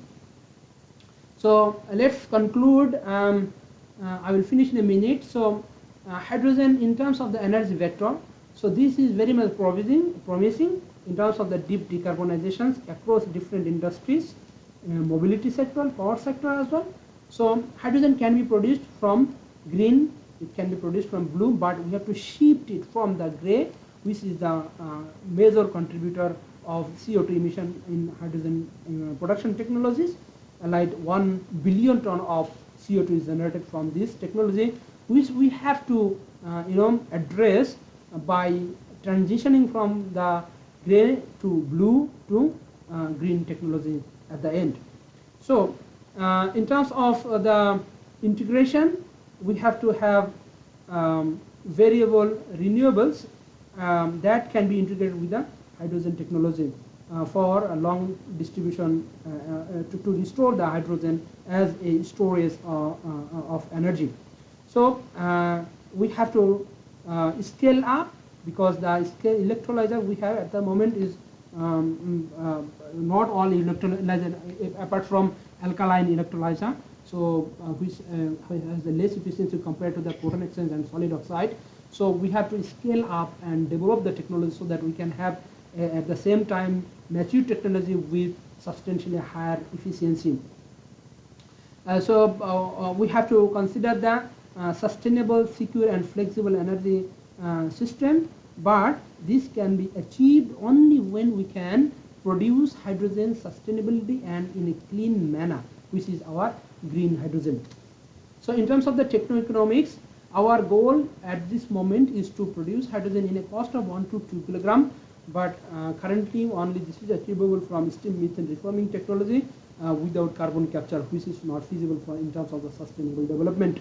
So let's conclude. I will finish in a minute. So hydrogen in terms of the energy vector. So this is very much promising. in terms of the deep decarbonizations across different industries, mobility sector, power sector as well. So hydrogen can be produced from green, it can be produced from blue, but we have to shift it from the gray, which is the major contributor of CO2 emission in hydrogen production technologies. Like 1 billion ton of CO2 is generated from this technology, which we have to address by transitioning from the gray to blue to green technology at the end. So in terms of the integration, we have to have variable renewables that can be integrated with the hydrogen technology for a long distribution to restore the hydrogen as a storage of energy. So we have to scale up, because the scale electrolyzer we have at the moment is not all electrolyzer, apart from alkaline electrolyzer, so which has the less efficiency compared to the proton exchange and solid oxide. So we have to scale up and develop the technology so that we can have at the same time mature technology with substantially higher efficiency. So we have to consider the sustainable, secure and flexible energy system, but this can be achieved only when we can produce hydrogen sustainably and in a clean manner, which is our green hydrogen. So in terms of the technoeconomics, our goal at this moment is to produce hydrogen in a cost of 1 to 2 kilogram, but currently only this is achievable from steam methane reforming technology without carbon capture, which is not feasible for in terms of the sustainable development.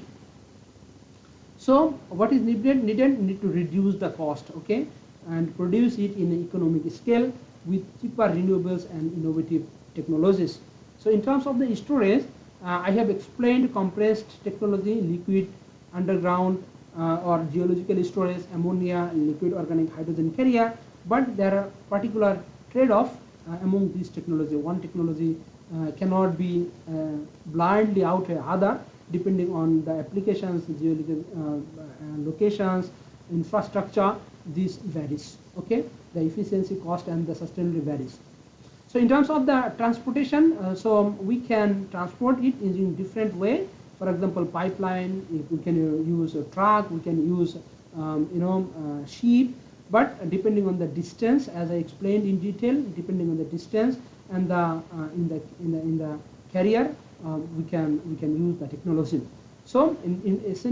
So what is needed? Need to reduce the cost, okay, and produce it in an economic scale with cheaper renewables and innovative technologies. So in terms of the storage, I have explained compressed technology, liquid, underground or geological storage, ammonia, liquid organic hydrogen carrier, but there are particular trade-off among these technology. One technology cannot be blindly outweigh other, depending on the applications, geological locations, infrastructure. This varies, okay, the efficiency, cost and the sustainability varies. So in terms of the transportation, so we can transport it in different way. For example, pipeline, we can use a truck, we can use ship, but depending on the distance, as I explained in detail, depending on the distance and the in the carrier, we can use the technology. So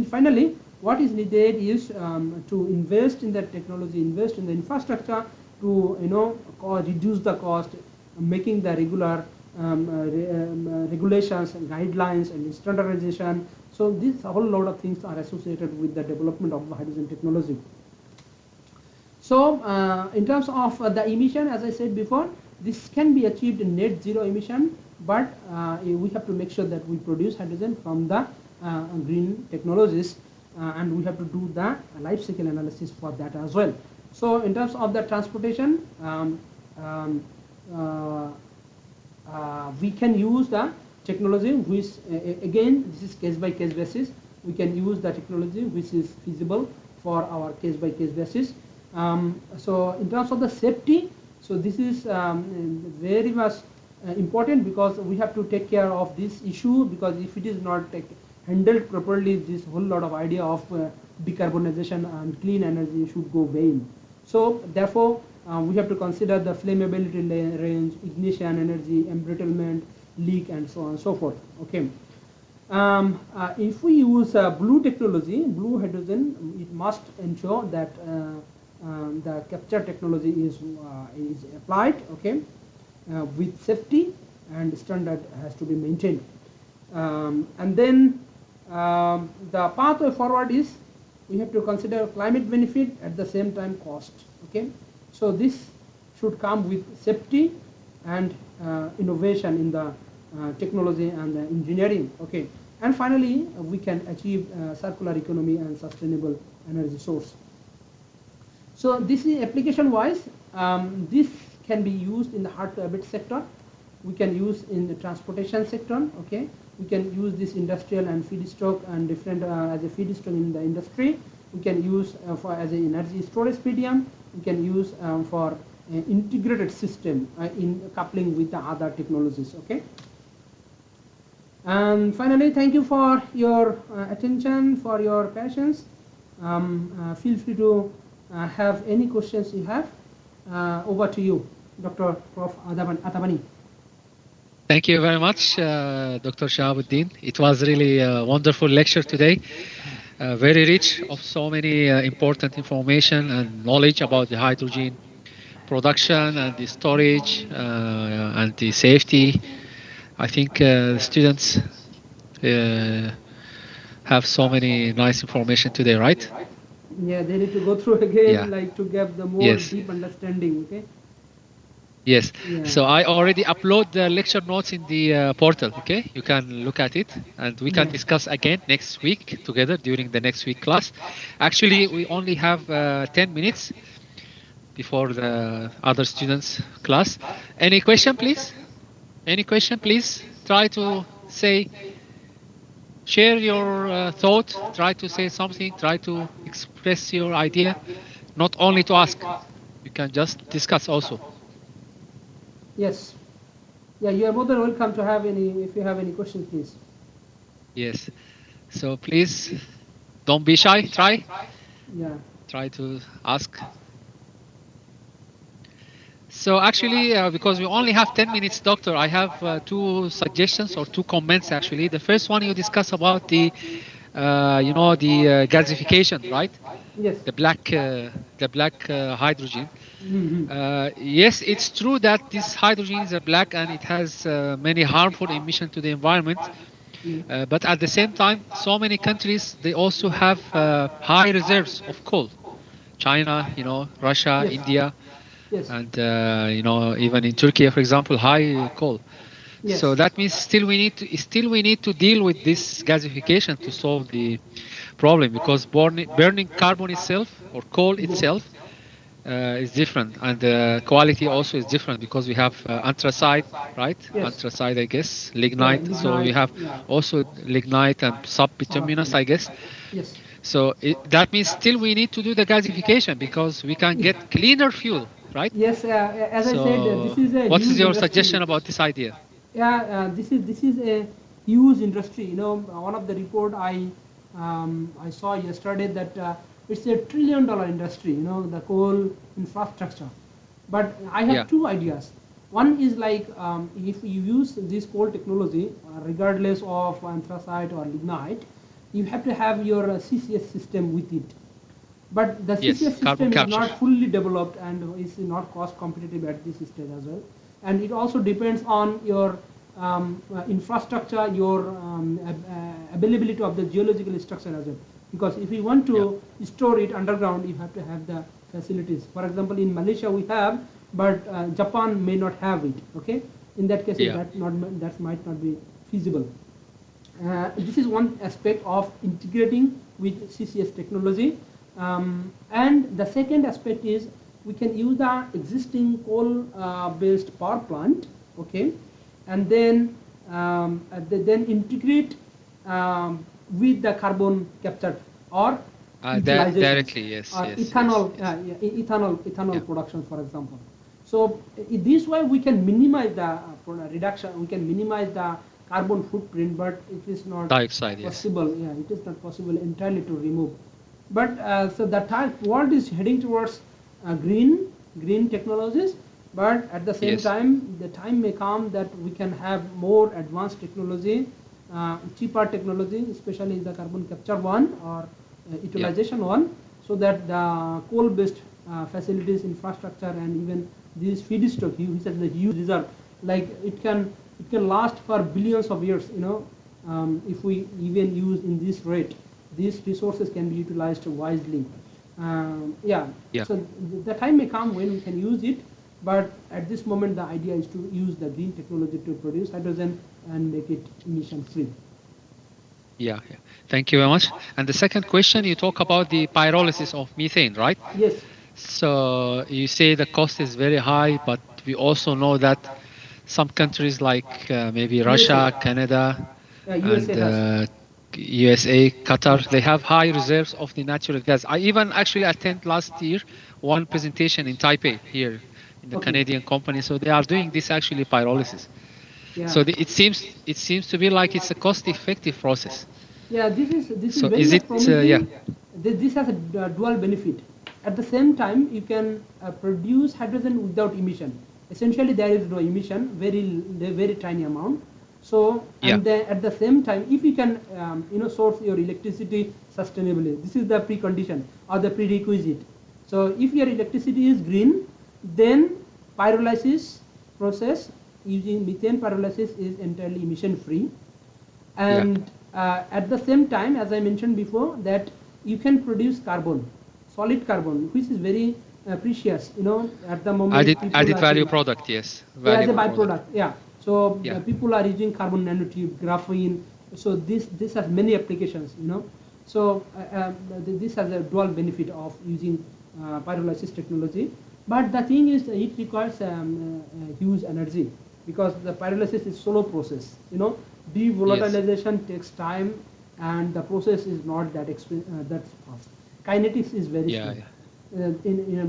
finally, what is needed is to invest in the technology, invest in the infrastructure to reduce the cost, making the regular regulations and guidelines and standardization. So this a whole lot of things are associated with the development of the hydrogen technology. So in terms of the emission, as I said before, this can be achieved in net zero emission, but we have to make sure that we produce hydrogen from the green technologies, and we have to do the life cycle analysis for that as well. So in terms of the transportation, we can use the technology which again, this is case by case basis. We can use the technology which is feasible for our case by case basis. So in terms of the safety, so this is very much important, because we have to take care of this issue, because if it is not handled properly, this whole lot of idea of decarbonization and clean energy should go vain. So therefore we have to consider the flammability range, ignition energy, embrittlement, leak and so on and so forth, okay. If we use blue technology, blue hydrogen, it must ensure that the capture technology is applied, okay, with safety, and standard has to be maintained. And then the pathway forward is we have to consider climate benefit at the same time cost, okay. So this should come with safety and innovation in the technology and the engineering, okay. And finally, we can achieve circular economy and sustainable energy source. So this is application wise. This can be used in the hard to abate sector. We can use in the transportation sector, okay. We can use this industrial and feedstock and different as a feedstock in the industry. We can use for as an energy storage medium. We can use for integrated system in coupling with the other technologies. Okay. And finally, thank you for your attention, for your patience. Feel free to have any questions you have. Over to you, Dr. Prof. Atabani. Thank you very much, Dr. Shahabuddin. It was really a wonderful lecture today. Very rich of so many important information and knowledge about the hydrogen production and the storage and the safety. I think the students have so many nice information today, right? Yeah, they need to go through again, like to get the more deep understanding. Okay. Yes. Yeah. So I already upload the lecture notes in the portal. Okay, you can look at it, and we can discuss again next week together during the next week class. Actually, we only have 10 minutes before the other students' class. Any question, please? Any question, please? Try to say, share your thought. Try to say something. Try to express your idea. Not only to ask. You can just discuss also. Yes. Yeah, you are more than welcome to have any, if you have any questions, please. Yes. So please, don't be shy. Try. Yeah. Try to ask. So actually, because we only have 10 minutes, Doctor, I have two suggestions or two comments actually. The first one you discuss about the, the gasification, right? Yes. The black hydrogen. Yes, it's true that this hydrogen is black and it has many harmful emissions to the environment. But at the same time, so many countries, they also have high reserves of coal. China, Russia, India, and even in Turkey, for example, high coal. Yes. So that means still we need to deal with this gasification to solve the problem, because burning carbon itself or coal itself is different, and the quality also is different, because we have anthracite, right? Yes. Anthracite, I guess, lignite. Yeah, lignite. So we have also lignite and subbituminous, I guess. Yes. So that means still we need to do the gasification, because we can get cleaner fuel, right? Yes. As I said, this is a. What is your suggestion about this idea? Yeah, this is a huge industry. One of the report I saw yesterday that. It's a $1 trillion industry, the coal infrastructure. But I have two ideas. One is like if you use this coal technology, regardless of anthracite or lignite, you have to have your CCS system with it. But the CCS system is not fully developed and is not cost competitive at this stage as well. And it also depends on your infrastructure, your availability of the geological structure as well. Because if you want to store it underground, you have to have the facilities. For example, in Malaysia we have, but Japan may not have it. Okay, in that case, that might not be feasible. This is one aspect of integrating with CCS technology, and the second aspect is we can use the existing coal-based power plant. Okay, and then integrate. With the carbon capture or directly, yes, ethanol, ethanol production, for example. So in this way we can minimize the reduction, we can minimize the carbon footprint, but it is not possible. Yes. Yeah, it is not possible entirely to remove. But so the world is heading towards green technologies, but at the same time, the time may come that we can have more advanced technology. Cheaper technology, especially the carbon capture one or utilization one, so that the coal-based facilities, infrastructure, and even these feedstock, which is the huge reserve, like it can last for billions of years. If we even use in this rate, these resources can be utilized wisely. So the time may come when we can use it, but at this moment the idea is to use the green technology to produce hydrogen and make it emission free. Yeah. Thank you very much. And the second question, you talk about the pyrolysis of methane, right? Yes. So you say the cost is very high, but we also know that some countries like maybe Russia, Canada, and USA, Qatar, they have high reserves of the natural gas. I even actually attended last year one presentation in Taipei here in the Canadian company. So they are doing this actually pyrolysis. Yeah. So it seems to be like it's a cost-effective process. Yeah, this is So very is much it? promising. Yeah. This has a dual benefit. At the same time, you can produce hydrogen without emission. Essentially, there is no emission, very tiny amount. So, and then at the same time, if you can, source your electricity sustainably, this is the precondition or the prerequisite. So, if your electricity is green, then pyrolysis process using methane pyrolysis is entirely emission free. And at the same time, as I mentioned before, that you can produce carbon, solid carbon, which is very precious. At the moment, Added value product, yes. Yeah, as a Valuable byproduct. Yeah. So people are using carbon nanotube, graphene. So this has many applications. So this has a dual benefit of using pyrolysis technology. But the thing is, it requires huge energy because the pyrolysis is slow process. Devolatilization takes time, and the process is not that fast. Kinetics is very slow.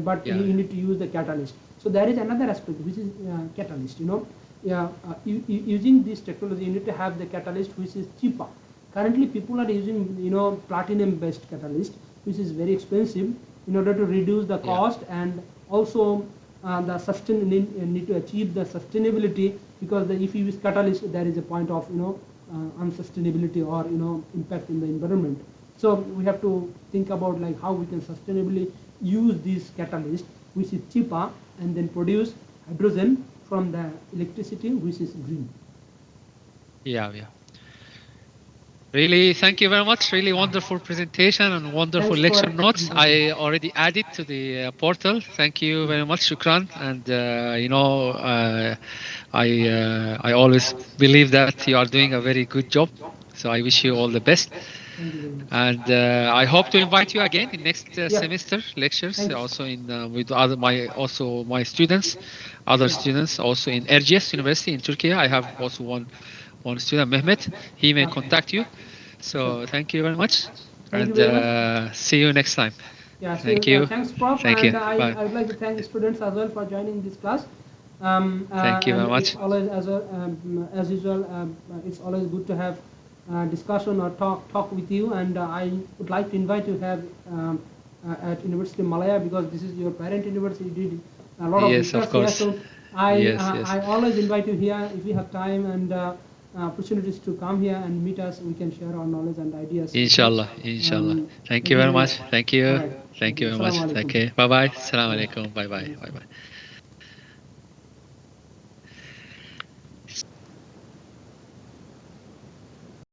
But you need to use the catalyst. So there is another aspect which is catalyst. Using this technology, you need to have the catalyst which is cheaper. Currently, people are using platinum-based catalyst, which is very expensive, in order to reduce the cost and also need to achieve the sustainability, because if you use catalyst, there is a point of unsustainability or impact in the environment. So we have to think about like how we can sustainably use this catalyst, which is cheaper, and then produce hydrogen from the electricity, which is green. Yeah. Really, thank you very much. Really wonderful presentation and wonderful lecture notes. I already added to the portal. Thank you very much, Shukran. And I always believe that you are doing a very good job. So I wish you all the best. And I hope to invite you again in next semester lectures. Also with my students, other students also in Erciyes University in Turkey. I have also one student, Mehmet. He may contact you. So thank you very much, and see you next time. Yeah, thank you. Thanks, Prof. Thank and you. I would like to thank the students as well for joining this class. Thank you very much. It's always, as usual, it's always good to have discussion or talk with you, and I would like to invite you to have at University of Malaya, because this is your parent university. You did a lot of research here, so I always invite you here if you have time and opportunities to come here and meet us. We can share our knowledge and ideas. Inshallah. Thank you very much. Thank you. Right. Thank you very much. Assalamu alaikum. Okay. Bye bye. Assalamu alaikum. Bye bye.